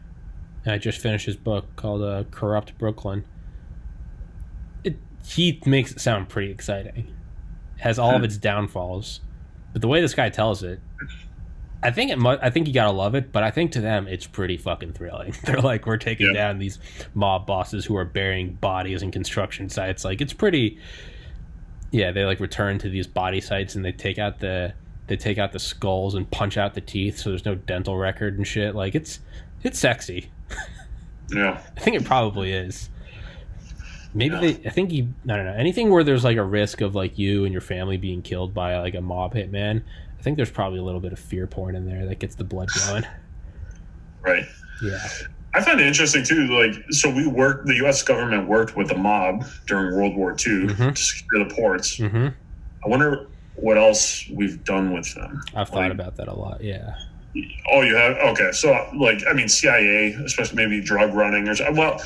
A: and I just finished his book called "Corrupt Brooklyn." He makes it sound pretty exciting. It has all of its downfalls, but the way this guy tells it, I think you gotta love it. But I think to them, it's pretty fucking thrilling. They're like, we're taking down these mob bosses who are burying bodies in construction sites. Like, it's pretty. Yeah, they like return to these body sites and they take out the skulls and punch out the teeth, so there's no dental record and shit. Like, it's sexy.
B: Yeah,
A: I think it probably is. Maybe I don't know, anything where there's like a risk of like you and your family being killed by like a mob hitman. I think there's probably a little bit of fear porn in there that gets the blood going. Right. Yeah.
B: I find it interesting too. Like, so the U.S. government worked with the mob during World War II to secure the ports. I wonder what else we've done with them.
A: I've thought about that a lot. Yeah.
B: Oh, you have? Okay. So, like, I mean, CIA, especially maybe drug running or something. Well,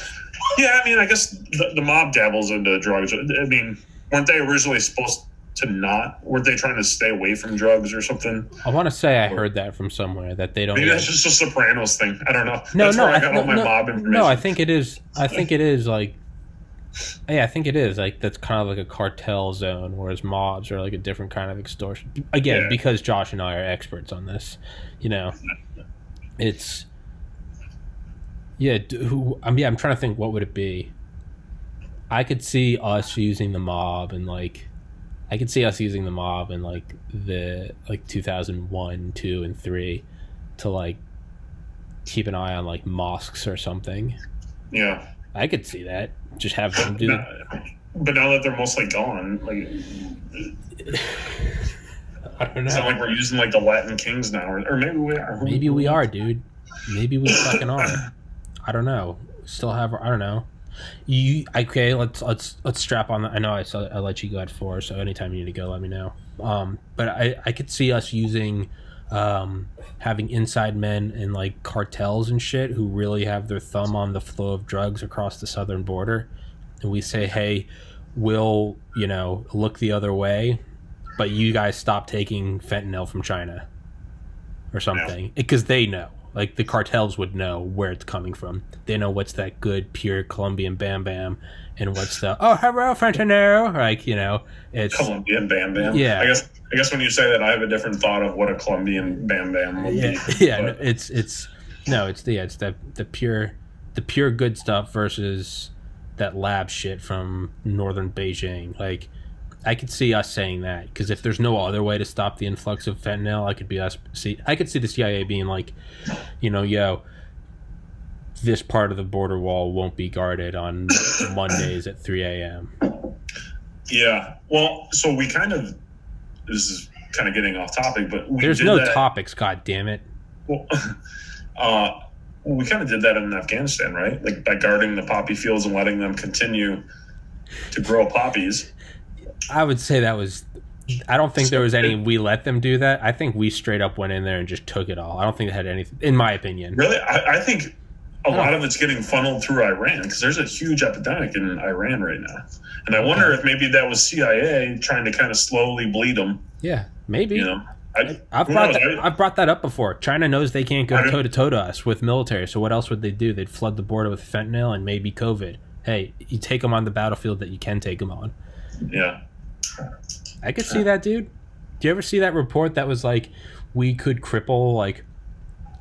B: yeah, I mean, I guess the mob dabbles into drugs. I mean, weren't they originally supposed to not? Weren't they trying to stay away from drugs or something?
A: I want to say I heard that from somewhere that they don't.
B: Maybe that's just a Sopranos thing. I don't know. That's where I got all my mob information.
A: No, I think it is. I think it is like. Yeah, I think it is like that's kind of like a cartel zone, whereas mobs are like a different kind of extortion. Again, because Josh and I are experts on this, it's. Yeah, I'm trying to think what would it be. I could see us using the mob and like. I could see us using the mob in like the 2001, 2, and 3 to like keep an eye on like mosques or something.
B: Yeah,
A: I could see that. Just have them do that.
B: But now that they're mostly gone, like
A: I don't know.
B: It's not like we're using like the Latin kings now, or maybe we are.
A: Maybe we are, dude. Maybe we fucking are. I don't know. Still have. I don't know. Okay? Let's strap on. I know I let you go at 4, so anytime you need to go, let me know. But I could see us using, having inside men in like cartels and shit who really have their thumb on the flow of drugs across the southern border, and we say, hey, will, look the other way, but you guys stop taking fentanyl from China or something. Because they know. Like, the cartels would know where it's coming from. They know what's that good, pure Colombian Bam Bam and what's the, oh, hello, fentanyl. Like, it's...
B: Colombian Bam Bam?
A: Yeah.
B: I guess when you say that, I have a different thought of what a Colombian Bam Bam would be.
A: Yeah, but... it's the pure good stuff versus that lab shit from northern Beijing. Like, I could see us saying that, because if there's no other way to stop the influx of fentanyl, I could see the CIA being like, yo, this part of the border wall won't be guarded on Mondays at 3 a.m.
B: Yeah. Well, so this is kind of getting off topic, but
A: there's no topics, god damn it.
B: Well, we kind of did that in Afghanistan, right? Like, by guarding the poppy fields and letting them continue to grow poppies.
A: I would say that was... I don't think there was any we let them do that. I think we straight up went in there and just took it all. I don't think it had anything, in my opinion.
B: Really? I think a lot of it's getting funneled through Iran, because there's a huge epidemic in Iran right now. And I wonder if maybe that was CIA trying to kind of slowly bleed them.
A: Yeah, maybe. I've brought that up before. China knows they can't go toe-to-toe to us with military, so what else would they do? They'd flood the border with fentanyl and maybe COVID. Hey, you take them on the battlefield that you can take them on.
B: Yeah.
A: I could see that, dude. Do you ever see that report that was like, we could cripple like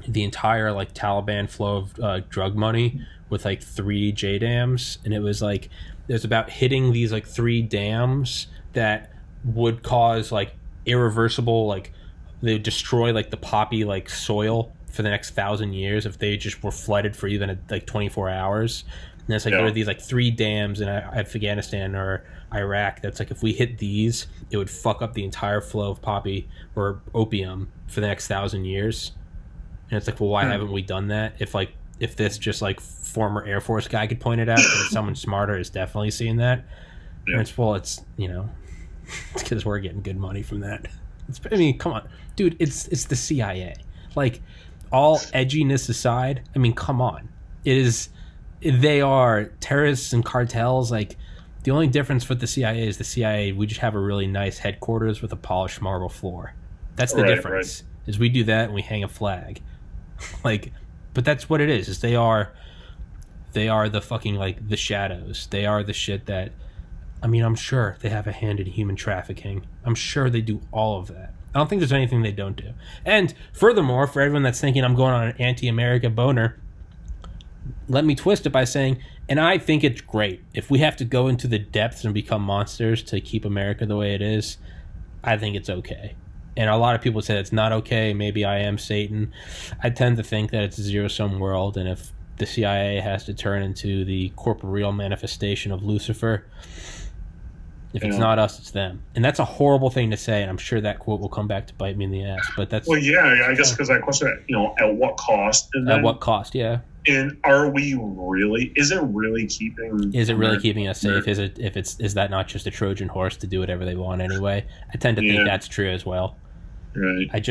A: the entire like Taliban flow of drug money with like 3 J dams? And it was like, there's about hitting these like 3 dams that would cause like irreversible, like they would destroy like the poppy like soil for the next 1,000 years if they just were flooded for even like 24 hours. And it's like there are these like 3 dams in Afghanistan or Iraq that's like, if we hit these, it would fuck up the entire flow of poppy or opium for the next 1,000 years. And it's like, well, why haven't we done that? If this just like former Air Force guy could point it out, and someone smarter is definitely seeing that. Yeah. And it's it's because we're getting good money from that. Come on, dude, it's the CIA. Like, all edginess aside, come on, they are terrorists and cartels. Like, the only difference with the CIA is the CIA, we just have a really nice headquarters with a polished marble floor. That's the difference. Right. Is we do that and we hang a flag. Like, but that's what it is they are the fucking, like, the shadows. They are the shit that, I'm sure they have a hand in human trafficking. I'm sure they do all of that. I don't think there's anything they don't do. And furthermore, for everyone that's thinking I'm going on an anti-America boner, let me twist it by saying, and I think it's great, if we have to go into the depths and become monsters to keep America the way it is, I think it's okay. And a lot of people say it's not okay. Maybe I am Satan. I tend to think that it's a zero-sum world, and if the CIA has to turn into the corporeal manifestation of Lucifer, if it's not us, it's them. And that's a horrible thing to say, and I'm sure that quote will come back to bite me in the ass. But that's... Well,
B: yeah, I guess because I question that, at what cost?
A: At what cost, yeah.
B: And is it really keeping
A: us safe? Is that not just a Trojan horse to do whatever they want anyway? I tend to think that's true as well.
B: Right.
A: But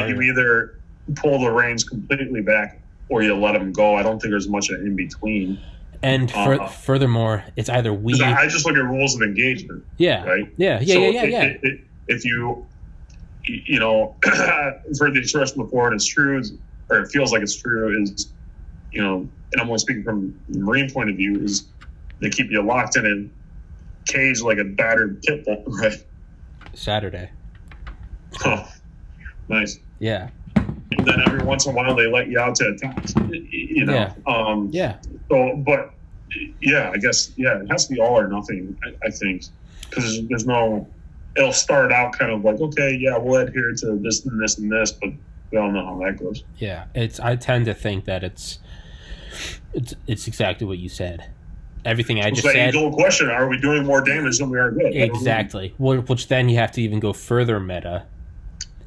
B: you either pull the reins completely back or you let them go. I don't think there's much in between.
A: And furthermore, it's either we...
B: I just look at rules of engagement.
A: Yeah.
B: Right?
A: Yeah.
B: If you I've heard the expression before, and it's true, or it feels like it's true, is, and I'm only speaking from the Marine point of view, is they keep you locked in a cage like a battered pit bull, right?
A: Saturday.
B: Oh, nice.
A: Yeah.
B: And then every once in a while they let you out to attack,
A: Yeah.
B: So, but yeah, I guess, it has to be all or nothing, I think, because there's no, it'll start out kind of like, okay, we'll adhere to this and this and this, but we all know how that goes.
A: Yeah, I tend to think that it's exactly what you said. Everything I just said.
B: It's an question: are we doing more damage than we are good?
A: Exactly. Which then you have to even go further meta.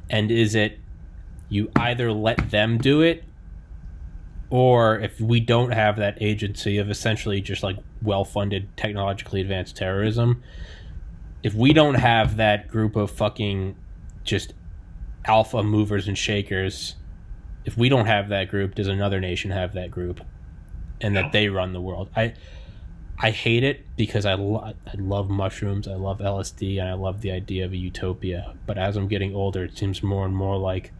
A: And is it you either let them do it, or if we don't have that agency of essentially just like well-funded, technologically advanced terrorism, if we don't have that group of fucking just alpha movers and shakers, if we don't have that group, does another nation have that group, and that they run the world? I hate it because I love mushrooms, I love LSD, and I love the idea of a utopia. But as I'm getting older, it seems more and more like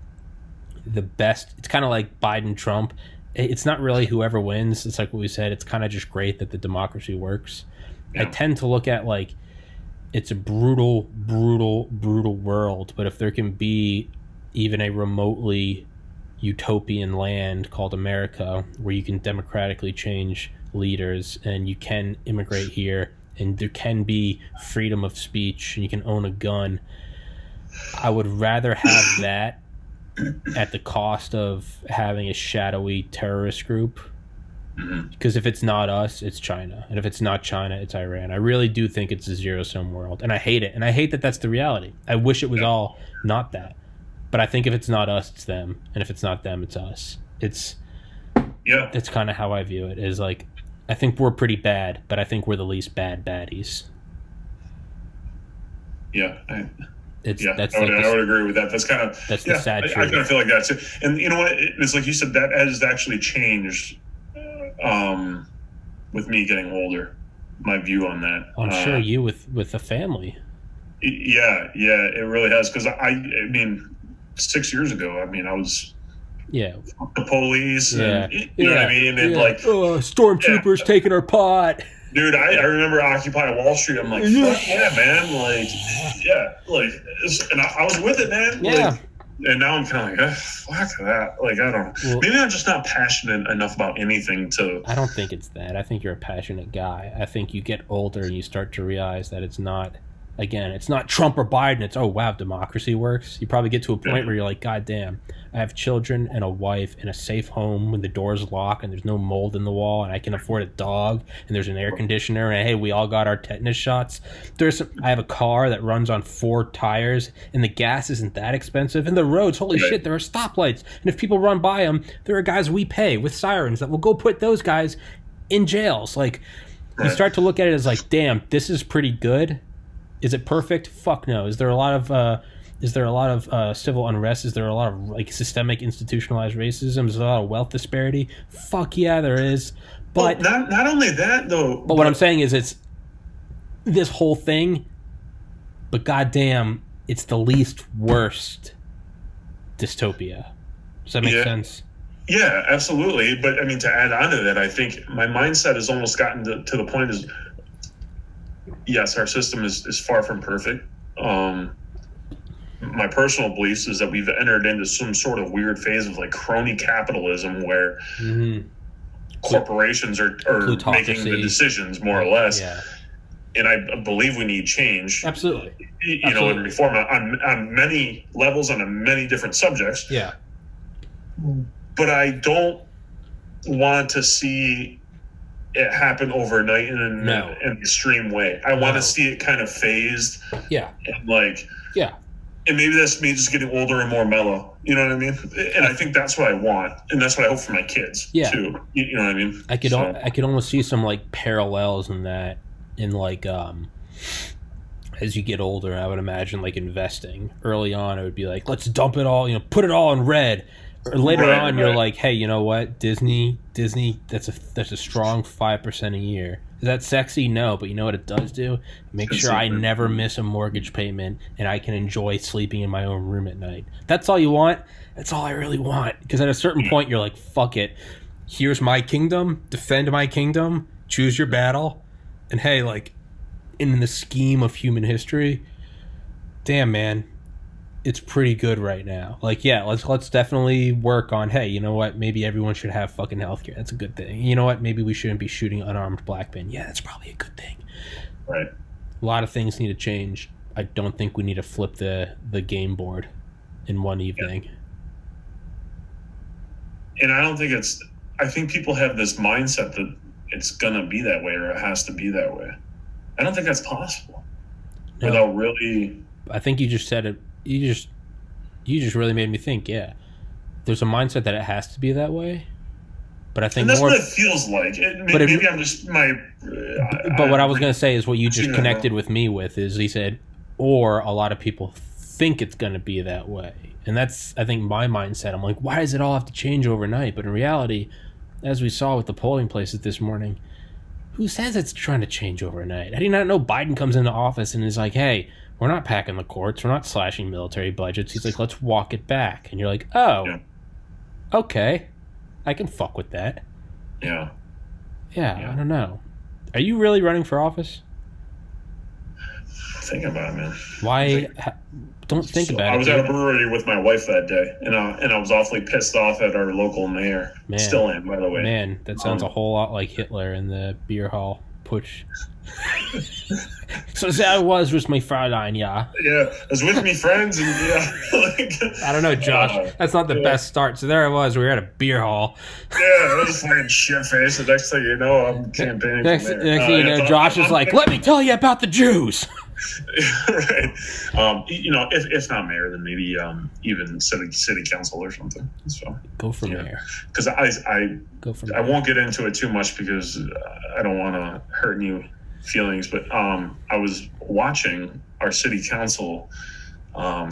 A: the best. It's kind of like Biden, Trump. It's not really whoever wins. It's like what we said. It's kind of just great that the democracy works. Yeah. I tend to look at like it's a brutal, brutal, brutal world. But if there can be even a remotely utopian land called America where you can democratically change leaders and you can immigrate here and there can be freedom of speech and you can own a gun, I would rather have that at the cost of having a shadowy terrorist group. Because if it's not us, it's China, and if it's not China, it's Iran. I really do think it's a zero-sum world, and I hate it, and I hate that that's the reality. I wish it was all not that, but I think if it's not us, it's them, and if it's not them, it's us. That's kind of how I view it. Is like, I think we're pretty bad, but I think we're the least bad baddies.
B: Yeah, I would agree with that. That's
A: the sad truth.
B: I kind of feel like that too. And you know what? It's like you said, that has actually changed with me getting older. My view on that.
A: I'm sure you with a family.
B: Yeah, it really has. Because I mean, 6 years ago, I mean, I was. Yeah, the police, and you know what I mean, and like
A: stormtroopers taking our pot.
B: Dude, I remember Occupy Wall Street. I'm like, fuck yeah, man, and I was with it, man.
A: Yeah.
B: Like, and now I'm kind of like, fuck that. Like, I don't know. Well, maybe I'm just not passionate enough about anything to.
A: I don't think it's that. I think you're a passionate guy. I think you get older and you start to realize that it's not. Again, it's not Trump or Biden. It's, oh, wow, democracy works. You probably get to a point where you're like, God damn, I have children and a wife and a safe home when the door's locked and there's no mold in the wall and I can afford a dog and there's an air conditioner and, hey, we all got our tetanus shots. I have a car that runs on 4 tires and the gas isn't that expensive. And the roads, holy shit, there are stoplights. And if people run by them, there are guys we pay with sirens that will go put those guys in jails. Like, you start to look at it as like, damn, this is pretty good. Is it perfect? Fuck no. Is there a lot of civil unrest? Is there a lot of like systemic institutionalized racism? Is there a lot of wealth disparity? Fuck yeah, there is. But
B: not only that though.
A: But what I'm saying is it's this whole thing. But goddamn, it's the least worst dystopia. Does that make sense?
B: Yeah, absolutely. But I mean, to add on to that, I think my mindset has almost gotten to the point is. Yes, our system is far from perfect. My personal beliefs is that we've entered into some sort of weird phase of like crony capitalism where corporations are making the decisions more or less. Yeah. And I believe we need change.
A: Absolutely.
B: You know, and reform on many levels and on many different subjects.
A: Yeah.
B: But I don't want to see it happen overnight in an extreme way. I want to see it kind of phased.
A: Yeah.
B: And and maybe that's me just getting older and more mellow. You know what I mean? And I think that's what I want. And that's what I hope for my kids too. You know what I mean?
A: I could almost see some like parallels in that in like as you get older, I would imagine like investing. Early on it would be like, let's dump it all, put it all in red. Or later on, you're like, hey, you know what? Disney, that's a strong 5% a year. Is that sexy? No, but you know what it does do? Make sure I never miss a mortgage payment and I can enjoy sleeping in my own room at night. That's all you want? That's all I really want. Because at a certain point, you're like, fuck it. Here's my kingdom. Defend my kingdom. Choose your battle. And hey, like, in the scheme of human history, damn, man. It's pretty good right now. Like, yeah, let's definitely work on, hey, you know what? Maybe everyone should have fucking healthcare. That's a good thing. You know what? Maybe we shouldn't be shooting unarmed black men. Yeah, that's probably a good thing.
B: Right.
A: A lot of things need to change. I don't think we need to flip the game board in one evening.
B: Yeah. And I don't think I think people have this mindset that it's going to be that way or it has to be that way. I don't think that's possible. No. Without really...
A: I think you just said it. You just really made me think. Yeah, there's a mindset that it has to be that way, but I think
B: that's what it feels like. Maybe I'm just my.
A: But what I was gonna say is what you just connected with me with is he said, or a lot of people think it's gonna be that way, and that's I think my mindset. I'm like, why does it all have to change overnight? But in reality, as we saw with the polling places this morning, Who says it's trying to change overnight? How do you not know Biden comes into office and is like, hey, we're not packing the courts, we're not slashing military budgets. He's like, let's walk it back. And you're like, oh, okay, I can fuck with that.
B: Yeah.
A: Yeah, I don't know. Are you really running for office?
B: Think about it, man.
A: Why? Don't think about it.
B: I was at a brewery with my wife that day, and I was awfully pissed off at our local mayor.
A: Man,
B: still am, by the way.
A: Man, that sounds a whole lot like Hitler in the beer hall. Putsch. So that was my Fräulein, yeah.
B: Yeah, I was with me friends, and
A: I don't know, Josh. That's not the best start. So there I was. We were at a beer hall.
B: Yeah, I was playing shit face. The next thing you know, I'm campaigning.
A: Next thing you know, Josh is like, "Let me tell you about the Jews."
B: Right. If not mayor, then maybe even city council or something. So
A: go for mayor.
B: Because I won't get into it too much because I don't want to hurt any feelings. But I was watching our city council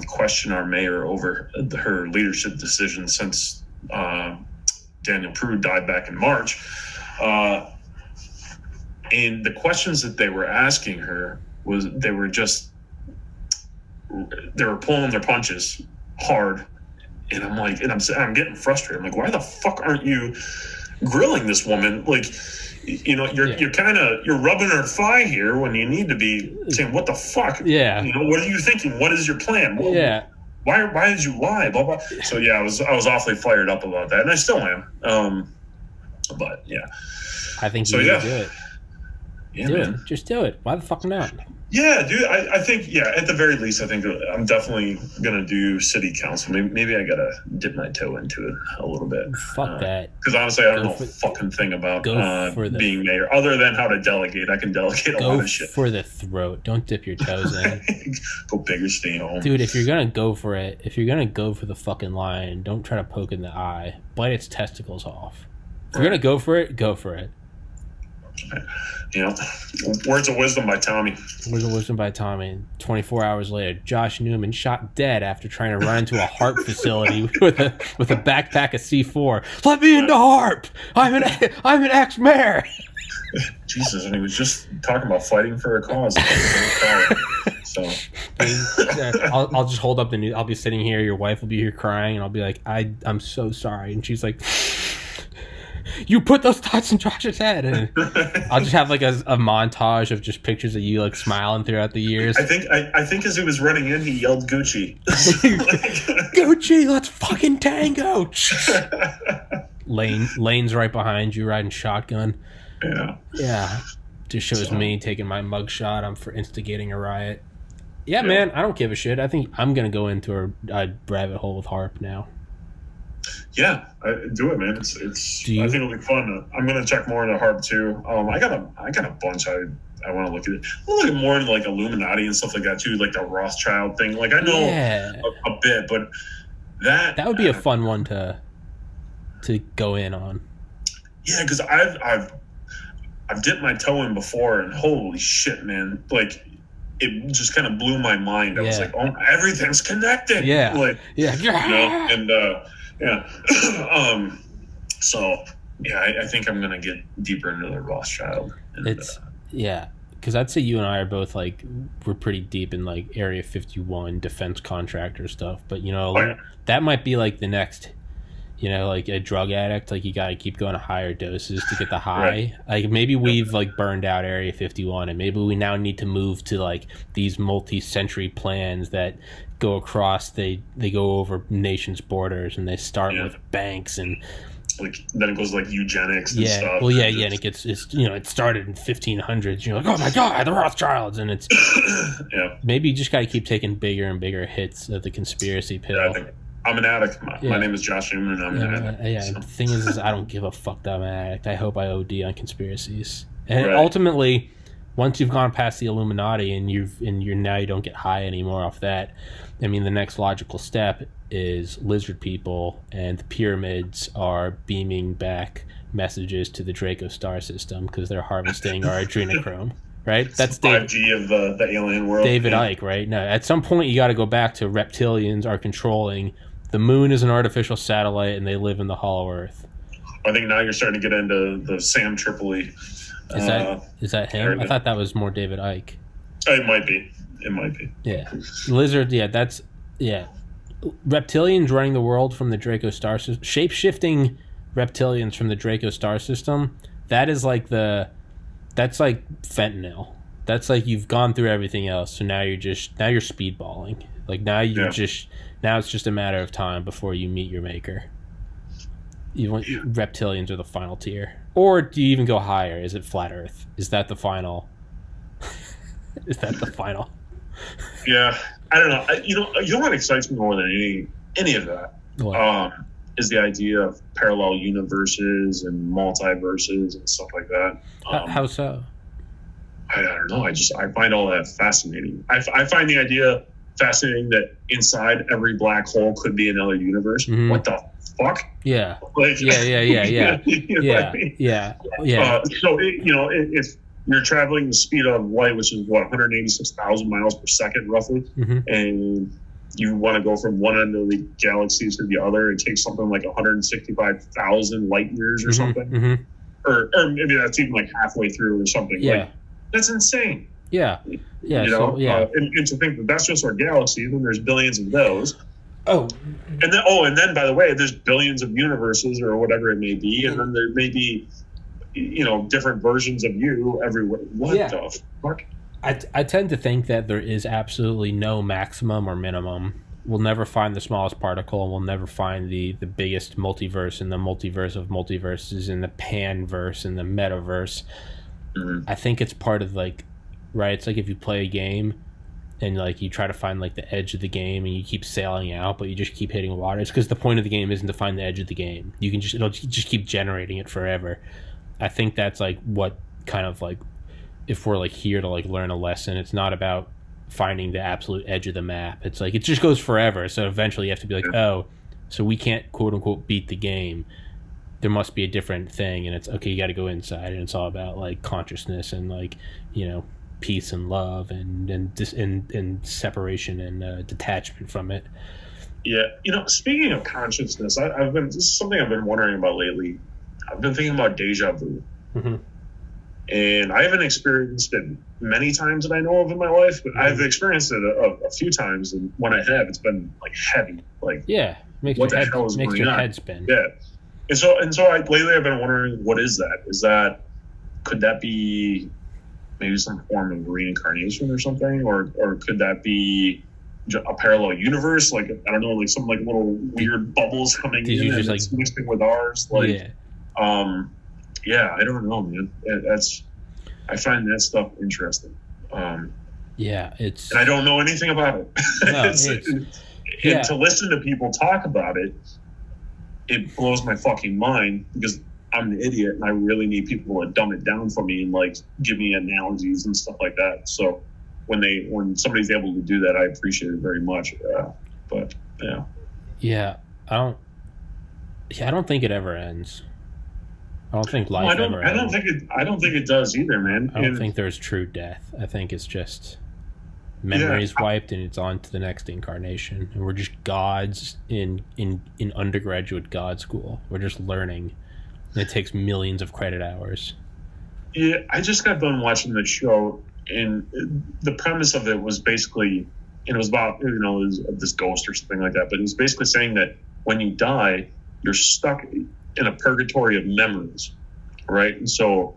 B: question our mayor over her leadership decision since Daniel Prude died back in March, and the questions that they were asking her was they were pulling their punches hard, and I'm like, and I'm getting frustrated. I'm like, why the fuck aren't you grilling this woman? Like, you're rubbing her thigh here when you need to be saying, what the fuck?
A: Yeah.
B: What are you thinking? What is your plan?
A: Yeah.
B: Why did you lie? Blah blah. So yeah, I was awfully fired up about that, and I still am. But yeah.
A: I think you need to do it.
B: Yeah,
A: do
B: man.
A: it. Just do it. Why the fuck not?
B: Yeah, dude. I think, at the very least, I think I'm definitely gonna do city council. Maybe I gotta dip my toe into it a little bit.
A: Fuck that.
B: Because honestly, I don't know a fucking thing about being mayor, other than how to delegate. I can delegate a lot of shit.
A: Go for the throat. Don't dip your toes in.
B: Go big or stay home,
A: dude. If you're gonna go for it, if you're gonna go for the fucking lion, don't try to poke in the eye. Bite its testicles off. If you're gonna go for it, go for it.
B: Words of wisdom by Tommy.
A: Words of wisdom by Tommy. 24 hours later, Josh Newman shot dead after trying to run into a HARP facility with a backpack of C4. Let me into HARP. I'm an ex-mayor.
B: Jesus, and he was just talking about fighting for a cause. So
A: I'll just hold up the news. I'll be sitting here. Your wife will be here crying, and I'll be like, I'm so sorry, and she's like, you put those thoughts in Josh's head, and I'll just have like a montage of just pictures of you like smiling throughout the years.
B: I think as he was running in, he yelled Gucci.
A: Gucci, let's fucking tango. Lane's right behind you, riding shotgun. Yeah. Just shows me taking my mugshot. I'm for instigating a riot. Yeah, man, I don't give a shit. I think I'm gonna go into a rabbit hole with HARP now.
B: Yeah, do it, man. I think it'll be fun. I'm gonna check more into HARP too. I got a bunch. I want to look at it. I'll look more into like Illuminati and stuff like that too, like the Rothschild thing. Like I know a bit, but that
A: would be a fun one to go in on.
B: Yeah, because I've dipped my toe in before, and holy shit, man! Like it just kind of blew my mind. I was like, oh, everything's connected.
A: Yeah,
B: like and. So I think I'm gonna get deeper into the Rothschild.
A: Because I'd say you and I are both like we're pretty deep in like Area 51 defense contractor stuff, but that might be like the next, like a drug addict, like you gotta keep going to higher doses to get the high. Right. Like maybe we've like burned out Area 51, and maybe we now need to move to like these multi-century plans that go across, they go over nations' borders, and they start with banks, and
B: like then it goes like eugenics and stuff.
A: Well, and it gets it started in 1500s. You're like, oh my god, the Rothschilds, and it's maybe you just got to keep taking bigger and bigger hits of the conspiracy pill.
B: Yeah, I think I'm an addict. My name is Josh Newman, and I'm an addict.
A: So. The thing is I don't give a fuck that I'm an addict. I hope I OD on conspiracies, and ultimately, once you've gone past the Illuminati and you're now you don't get high anymore off that. I mean, the next logical step is lizard people, and the pyramids are beaming back messages to the Draco star system because they're harvesting our adrenochrome, right? That's
B: 5G of the alien world.
A: David Icke, right? No, at some point you got to go back to reptilians are controlling. The moon is an artificial satellite, and they live in the hollow earth.
B: I think now you're starting to get into the Sam Tripoli.
A: Is that him? I thought that was more David Icke.
B: It might be.
A: Yeah. Lizard, reptilians running the world from the Draco star system. Shape-shifting reptilians from the Draco star system. That's like fentanyl. That's like you've gone through everything else, so now you're speedballing. Like now now it's just a matter of time before you meet your maker. Reptilians are the final tier. Or do you even go higher? Is it flat Earth? Is that the final?
B: Yeah, I don't know. You know what excites me more than any of that is the idea of parallel universes and multiverses and stuff like that.
A: How so?
B: I don't know. I find all that fascinating. I find the idea fascinating that inside every black hole could be another universe. Mm-hmm. What the fuck?
A: Yeah.
B: Like,
A: yeah.
B: So if you're traveling the speed of light, which is 186,000 miles per second roughly, mm-hmm. and you want to go from one end of the galaxy to the other, it takes something like 165,000 light years or something, mm-hmm. or maybe that's even like halfway through or something.
A: Yeah.
B: Like, that's insane.
A: Yeah.
B: And to think that that's just our galaxy, then there's billions of those. And then by the way, there's billions of universes or whatever it may be, and then there may be, different versions of you everywhere. What the fuck?
A: I tend to think that there is absolutely no maximum or minimum. We'll never find the smallest particle, and we'll never find the biggest multiverse in the multiverse of multiverses, in the panverse, in the metaverse. Mm-hmm. I think it's part of right? It's like if you play a game and you try to find the edge of the game and you keep sailing out, but you just keep hitting water. It's because the point of the game isn't to find the edge of the game. You can it'll just keep generating it forever. I think that's what kind of if we're here to learn a lesson, it's not about finding the absolute edge of the map. It's it just goes forever. So eventually you have to be so we can't quote unquote beat the game. There must be a different thing, and it's okay. You got to go inside, and it's all about consciousness and peace and love and separation and detachment from it.
B: Yeah, speaking of consciousness, this is something I've been wondering about lately. I've been thinking about deja vu, mm-hmm. and I haven't experienced it many times that I know of in my life, but mm-hmm. I've experienced it a few times, and when I have, it's been heavy.
A: Makes
B: what
A: your
B: the
A: head,
B: hell is
A: makes
B: going
A: your
B: on?
A: head spin.
B: Yeah. And so lately I've been wondering, what is that? Could that be maybe some form of reincarnation or something? Or could that be a parallel universe? I don't know, some little weird bubbles coming in and it's mixing with ours. I don't know, man. I find that stuff interesting.
A: And
B: I don't know anything about it. No, and to listen to people talk about it, it blows my fucking mind because I'm an idiot and I really need people to dumb it down for me and give me analogies and stuff like that. So when somebody's able to do that, I appreciate it very much. But yeah.
A: I don't think it ever ends. I don't think life ever ends.
B: I don't think it does either, man.
A: I don't think there's true death. I think it's just memories wiped and it's on to the next incarnation, and we're just gods in undergraduate god school. We're just learning, and it takes millions of credit hours.
B: I just got done watching the show, and the premise of it was basically, and it was about it was this ghost or something like that, but it was basically saying that when you die, you're stuck in a purgatory of memories, right? And so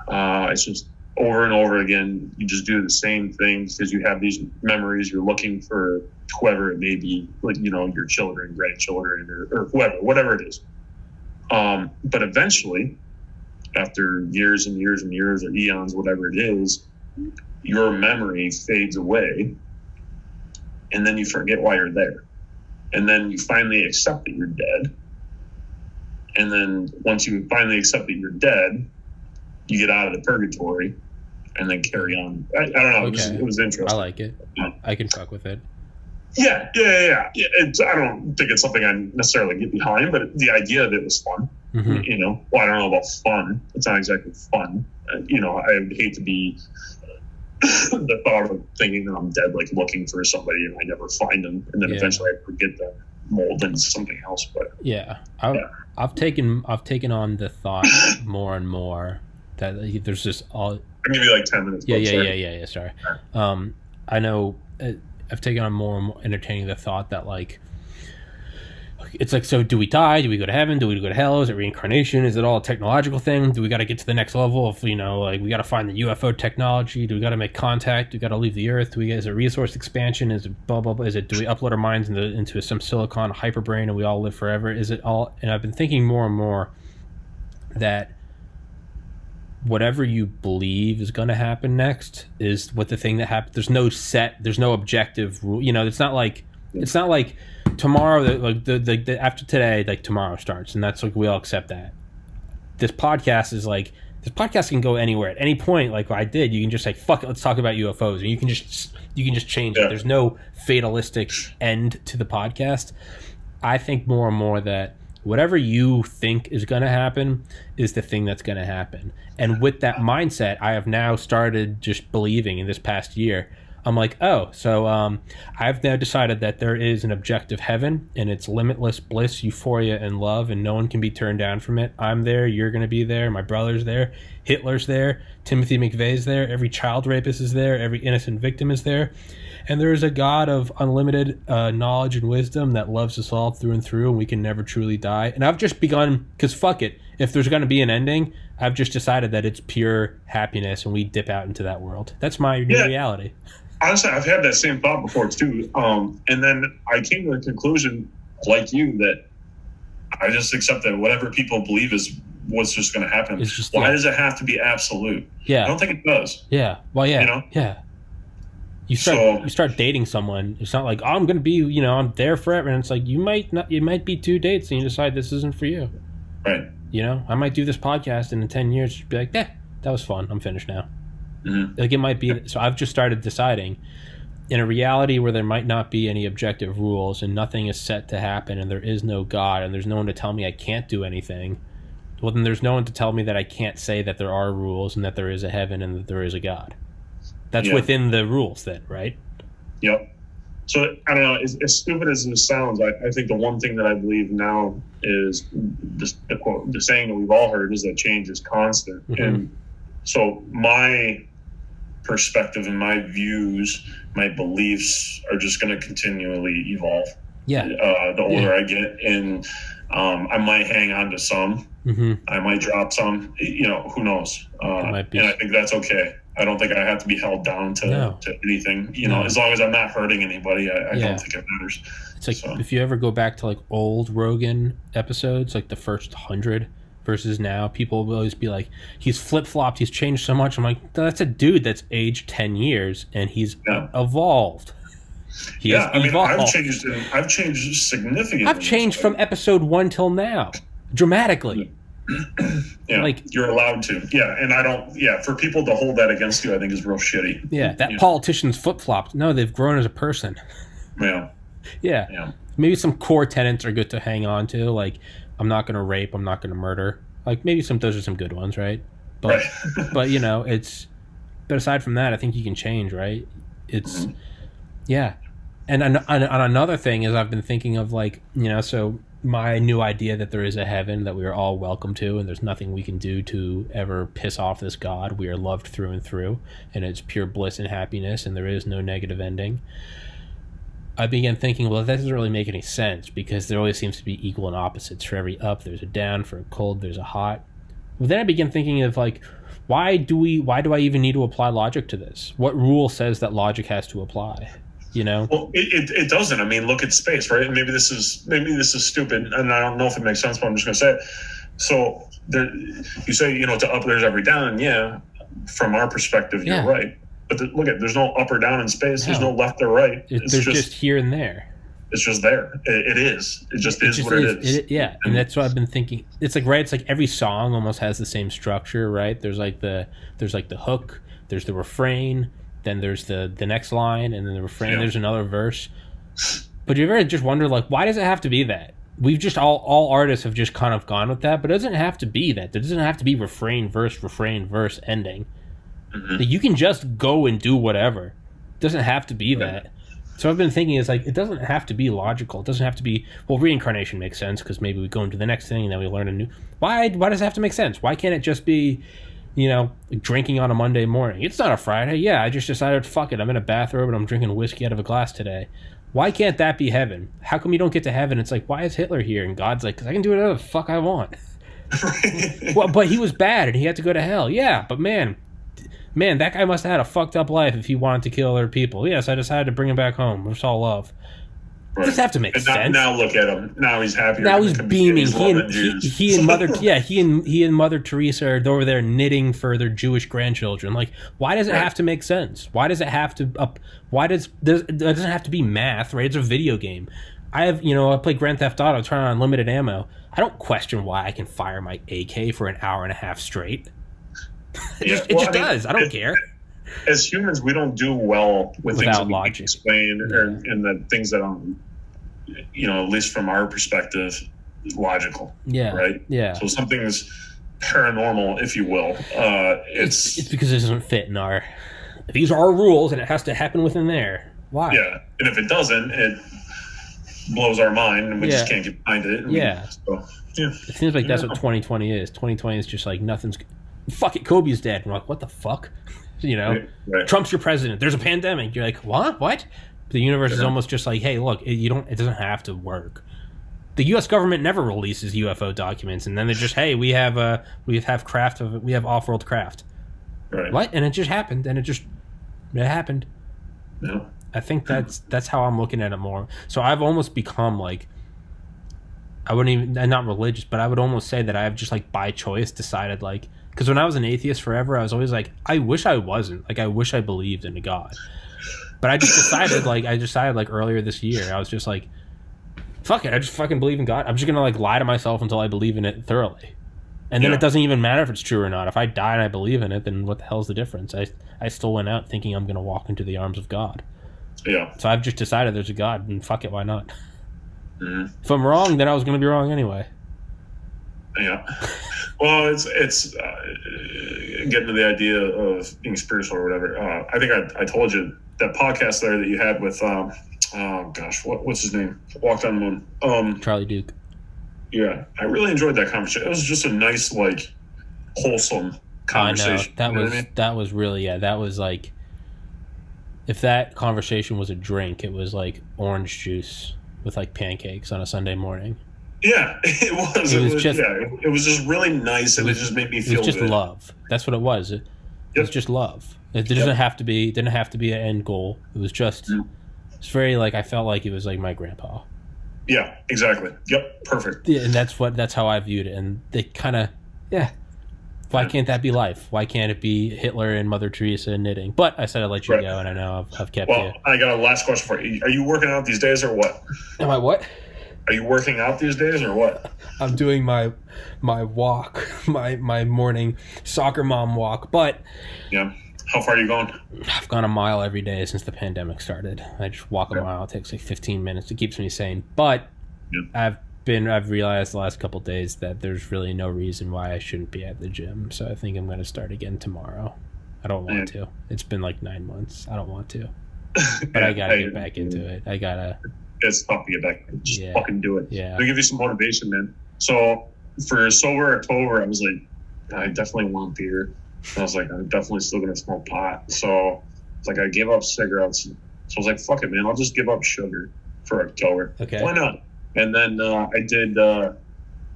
B: it's just over and over again, you just do the same things because you have these memories. You're looking for whoever it may be, your children, grandchildren, or whatever it is. But eventually, after years and years and years or eons, whatever it is, your memory fades away, and then you forget why you're there. And then you finally accept that you're dead. And then once you finally accept that you're dead, you get out of the purgatory and then carry on. I don't know.
A: Okay.
B: It was interesting.
A: I like it. I can fuck with it.
B: Yeah. I don't think it's something I necessarily get behind, but the idea of it was fun. Mm-hmm. Well, I don't know about fun. It's not exactly fun. I would hate to be the thought of thinking that I'm dead, looking for somebody and I never find them, and then eventually I forget them. mold into something else. But
A: I've taken on the thought more and more that there's just all.
B: I'll give you like 10 minutes.
A: Yeah. Sorry. I know I've taken on more and more entertaining the thought that like. It's like, so do we die? Do we go to heaven? Do we go to hell? Is it reincarnation? Is it all a technological thing? Do we got to get to the next level of, like we got to find the UFO technology? Do we got to make contact? Do we got to leave the earth? Is it resource expansion? Is it blah, blah, blah? Do we upload our minds into some silicon hyperbrain and we all live forever? Is it all? And I've been thinking more and more that whatever you believe is going to happen next is what the thing that happens. There's no objective rule. It's not like tomorrow, the after today, like tomorrow starts, and that's like we all accept that. This podcast can go anywhere at any point. Like I did, you can just say fuck it, let's talk about UFOs, and you can just change it. There's no fatalistic end to the podcast. I think more and more that whatever you think is going to happen is the thing that's going to happen, and with that mindset, I have now started just believing in this past year. I'm like, I've now decided that there is an objective heaven, and it's limitless bliss, euphoria, and love, and no one can be turned down from it. I'm there, you're going to be there, my brother's there, Hitler's there, Timothy McVeigh's there, every child rapist is there, every innocent victim is there, and there is a God of unlimited knowledge and wisdom that loves us all through and through, and we can never truly die. And I've just begun, because fuck it, if there's going to be an ending, I've just decided that it's pure happiness, and we dip out into that world. That's my new reality.
B: Honestly, I've had that same thought before too, and then I came to the conclusion, like you, that I just accept that whatever people believe is what's just going to happen. Why does it have to be absolute?
A: Yeah,
B: I don't think it does.
A: Yeah, well, yeah, yeah. You start dating someone. It's not like, oh, I'm going to be, I'm there forever, and it's like you might be 2 dates, and you decide this isn't for you.
B: Right.
A: I might do this podcast, and in 10 years, you'd be like, that was fun. I'm finished now.
B: Mm-hmm.
A: Like it might be. So I've just started deciding in a reality where there might not be any objective rules and nothing is set to happen and there is no God and there's no one to tell me I can't do anything. Well, then there's no one to tell me that I can't say that there are rules and that there is a heaven and that there is a God. That's within the rules then, right?
B: Yep. So I don't know, as stupid as this sounds, I think the one thing that I believe now is the saying that we've all heard is that change is constant. Mm-hmm. And so my perspective and my views, my beliefs are just going to continually evolve.
A: Yeah.
B: The older I get, and I might hang on to some. Mm-hmm. I might drop some. Who knows? And I think that's okay. I don't think I have to be held down to anything. As long as I'm not hurting anybody, I don't think it matters.
A: It's like if you ever go back to like old Rogan episodes, like the first 100. Versus now, people will always be like, he's flip-flopped, he's changed so much. I'm like, that's a dude that's aged 10 years, and he's evolved.
B: I've changed significantly.
A: I've changed from episode 1 till now, dramatically.
B: Yeah, like you're allowed to. Yeah, and I don't. Yeah, for people to hold that against you, I think is real shitty.
A: Yeah, that politician's flip-flopped. No, they've grown as a person.
B: Yeah.
A: Yeah. Maybe some core tenets are good to hang on to, like, I'm not going to rape, I'm not going to murder. Like, maybe those are some good ones, right? But, but aside from that, I think you can change, right? It's, And another thing is I've been thinking of, like, so my new idea that there is a heaven that we are all welcome to, and there's nothing we can do to ever piss off this God. We are loved through and through, and it's pure bliss and happiness, and there is no negative ending. I began thinking, well, that doesn't really make any sense because there always seems to be equal and opposites. For every up, there's a down. For a cold, there's a hot. Well, then I began thinking of, like, why do I even need to apply logic to this? What rule says that logic has to apply?
B: Well, it doesn't. I mean, look at space, right? And maybe this is stupid, and I don't know if it makes sense, but I'm just going to say it. So you say, to up there's every down. Yeah, from our perspective, you're right. But there's no up or down in space. There's no left or right.
A: There's just here and there.
B: It's just there. It is. It just is what it is.
A: And that's what I've been thinking. It's like, right, it's like every song almost has the same structure, right? There's like the hook, there's the refrain, then there's the next line, and then the refrain, there's another verse. But you ever just wonder, like, why does it have to be that? We've just all artists have just kind of gone with that, but it doesn't have to be that. There doesn't have to be refrain, verse, ending. Mm-hmm. You can just go and do whatever. It doesn't have to be that. So I've been thinking, it's like, it doesn't have to be logical. It doesn't have to be, well, reincarnation makes sense because maybe we go into the next thing and then we learn a new. Why does it have to make sense? Why can't it just be, drinking on a Monday morning? It's not a Friday. Yeah, I just decided, fuck it, I'm in a bathrobe and I'm drinking whiskey out of a glass today. Why can't that be heaven? How come you don't get to heaven? It's like, why is Hitler here? And God's like, because I can do whatever the fuck I want. Well, but he was bad and he had to go to hell. Yeah, but man, that guy must have had a fucked up life if he wanted to kill other people. Yes, I decided to bring him back home. It's all love. Right. It doesn't have to make sense.
B: Now look at him. Now he's happy.
A: Now he's beaming. He and Mother Teresa are over there knitting for their Jewish grandchildren. Like, why does it have to make sense? Why does it have to? It doesn't have to be math, right? It's a video game. I play Grand Theft Auto, turn on unlimited ammo. I don't question why I can fire my AK for an hour and a half straight. It just does. I don't care.
B: As humans, we don't do well with things that
A: logic.
B: We can explain, and the things that aren't, at least from our perspective, logical.
A: Yeah.
B: Right.
A: Yeah.
B: So something's paranormal, if you will. It's
A: because it doesn't fit in our. These are our rules, and it has to happen within there. Why?
B: Yeah, and if it doesn't, it blows our mind, and we just can't get behind it.
A: It seems like that's what 2020 is. 2020 is just like nothing's. Fuck it, Kobe's dead. And we're like, what the fuck? Right. Trump's your president. There's a pandemic. You're like, what? The universe is almost just like, hey, look, it doesn't have to work. The U.S. government never releases UFO documents, and then they're just, hey, we have off-world craft.
B: Right.
A: What? And it just happened, and it happened.
B: Yeah.
A: I think that's how I'm looking at it more. So I've almost become like, I wouldn't even, I'm not religious, but I would almost say that I've just like by choice decided like. Because when I was an atheist forever, I was always like, I wish I wasn't. Like, I wish I believed in a God. But I just decided, earlier this year, I was just like, fuck it, I just fucking believe in God. I'm just going to, like, lie to myself until I believe in it thoroughly. And then it doesn't even matter if it's true or not. If I die and I believe in it, then what the hell's the difference? I still went out thinking I'm going to walk into the arms of God.
B: Yeah.
A: So I've just decided there's a God, and fuck it, why not?
B: Mm-hmm.
A: If I'm wrong, then I was going to be wrong anyway.
B: Yeah. Well, it's getting to the idea of being spiritual or whatever. I think I told you that podcast there that you had with what's his name? Walked on the Moon.
A: Charlie Duke.
B: Yeah, I really enjoyed that conversation. It was just a nice, like, wholesome conversation.
A: I know. That was really that was like, if that conversation was a drink, it was like orange juice with like pancakes on a Sunday morning.
B: Yeah, it was. It was just really nice, and it just made me feel.
A: It was just
B: good.
A: Love. That's what it was. It was just love. It didn't have to be. Didn't have to be an end goal. It was just. It's very like I felt like it was like my grandpa.
B: Yeah, exactly. Yep, perfect.
A: Yeah, and that's how I viewed it. And they kind of, Why can't that be life? Why can't it be Hitler and Mother Teresa and knitting? But I said I'd let you go, and I know I've kept you.
B: Well, I got a last question for you. Are you working out these days or what?
A: Am I what?
B: Are you working out these days or what?
A: I'm doing my walk, my morning soccer mom walk. But
B: yeah, how far are you going?
A: I've gone a mile every day since the pandemic started. I just walk a mile. It takes like 15 minutes. It keeps me sane. But I've realized the last couple of days that there's really no reason why I shouldn't be at the gym. So I think I'm going to start again tomorrow. I don't want to. It's been like 9 months. I don't want to. But I got to get back into it. I got to.
B: It's tough to get back. Just fucking do it.
A: Yeah.
B: It'll give you some motivation, man. So for Sober October, I was like, I definitely want beer. And I was like, I'm definitely still going to smoke pot. So it's like I gave up cigarettes. So I was like, fuck it, man. I'll just give up sugar for October.
A: Okay.
B: Why not? And then I did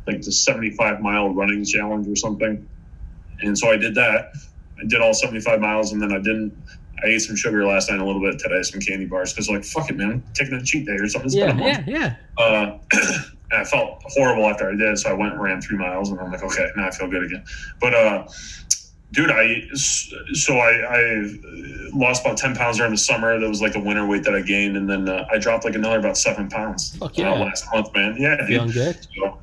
B: like the 75-mile running challenge or something. And so I did that. I did all 75 miles, and then I ate some sugar last night, a little bit today, some candy bars, because like, fuck it, man, I'm taking a cheat day or something. It's been a month.
A: Yeah.
B: And I felt horrible after I did, so I went and ran 3 miles, and I'm like, okay, now I feel good again. But dude, I lost about 10 pounds during the summer. That was like the winter weight that I gained, and then I dropped like another about 7 pounds last month, man. Yeah, dude.
A: Feeling good?
B: So,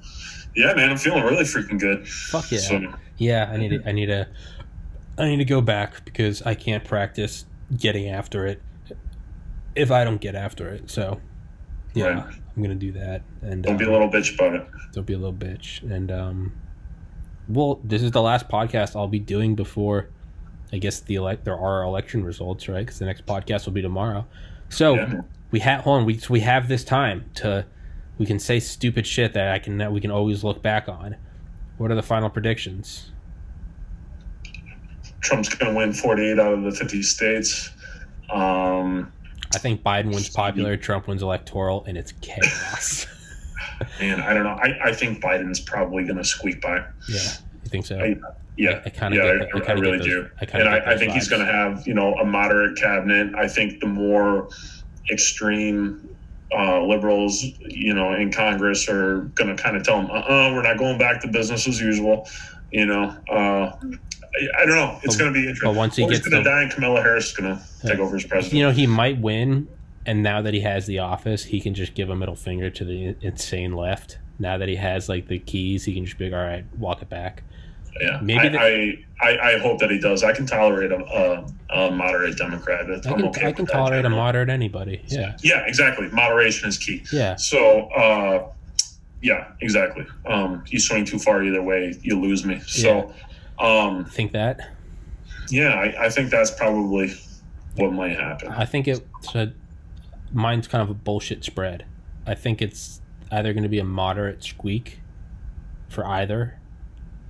B: yeah, man, I'm feeling really freaking good.
A: Fuck yeah.
B: So,
A: yeah, I need to go back because I can't practice getting after it if I don't get after it. So, yeah, I'm gonna do that. And
B: don't be a little bitch about it.
A: Don't be a little bitch. And well, this is the last podcast I'll be doing before, I guess there are election results, right? Because the next podcast will be tomorrow. So we have this time we can say stupid shit that we can always look back on. What are the final predictions?
B: Trump's going to win 48 out of the 50 states.
A: I think Biden wins popular, Trump wins electoral, and it's chaos.
B: Man, I don't know. I think Biden's probably going to squeak by.
A: Yeah, you think so?
B: I really do. I think he's going to have, a moderate cabinet. I think the more extreme liberals, in Congress are going to kind of tell him, we're not going back to business as usual. I don't know. It's going to be interesting.
A: But once he gets
B: going to die, and Kamala Harris is going to take over as president.
A: He might win, and now that he has the office, he can just give a middle finger to the insane left. Now that he has the keys, he can just be like, all right, walk it back.
B: Yeah, maybe I hope that he does. I can tolerate a moderate Democrat.
A: I can tolerate a moderate anybody. Yeah.
B: Yeah, exactly. Moderation is key.
A: Yeah.
B: So, yeah, exactly. You swing too far either way, you lose me. So,
A: think that.
B: Yeah, I think that's probably what might happen.
A: I think mine's kind of a bullshit spread. I think it's either going to be a moderate squeak for either,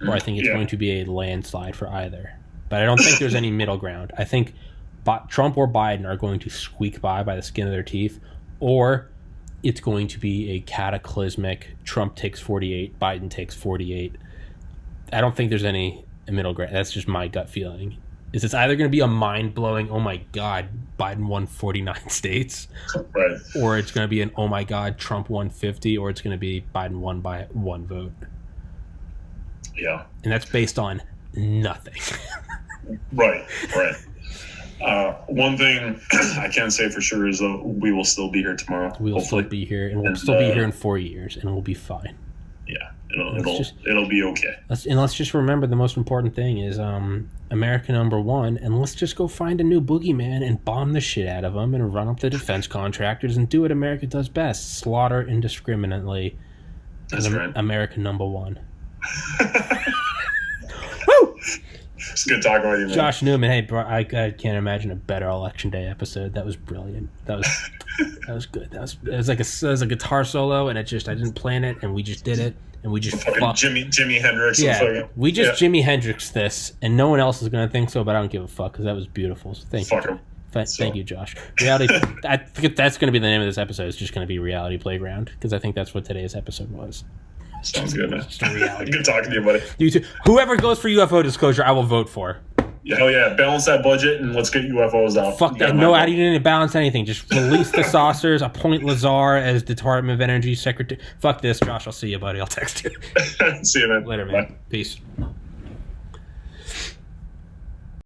A: or I think it's going to be a landslide for either. But I don't think there's any middle ground. I think Trump or Biden are going to squeak by the skin of their teeth, or it's going to be a cataclysmic Trump takes 48, Biden takes 48. I don't think there's any middle ground. That's just my gut feeling. It's either going to be a mind-blowing, oh my God, Biden won 49 states,
B: right,
A: or it's going to be an, oh my God, Trump won 50, or it's going to be Biden won by 1 vote.
B: Yeah.
A: And that's based on nothing.
B: Right. One thing I can say for sure is we will still be here tomorrow.
A: We will still be here, and we'll still be here in 4 years, and we'll be fine.
B: Yeah, it'll be okay.
A: Let's just remember the most important thing is America #1, and let's just go find a new boogeyman and bomb the shit out of them and run up the defense contractors and do what America does best: slaughter indiscriminately.
B: That's right.
A: America #1. Woo!
B: It's good talking with you, man.
A: Josh Newman, hey, bro, I can't imagine a better Election Day episode. That was brilliant. That was good. It was a guitar solo, and I didn't plan it, and we just did it, and we just
B: Jimi Hendrix.
A: Yeah, we just Jimi Hendrix this, and no one else is gonna think so, but I don't give a fuck because that was beautiful. So thank you. Thank you, Josh. Reality. I think that's gonna be the name of this episode. It's just gonna be Reality Playground because I think that's what today's episode was.
B: Sounds good, man. Good talking to you, buddy.
A: You too. Whoever goes for UFO disclosure, I will vote for.
B: Hell yeah. Balance that budget and let's get UFOs out.
A: Fuck that. No, I didn't need to balance anything. Just release the saucers, appoint Lazar as Department of Energy Secretary. Fuck this, Josh. I'll see you, buddy. I'll text you.
B: See you, man.
A: Later, man.
B: Bye.
A: Peace.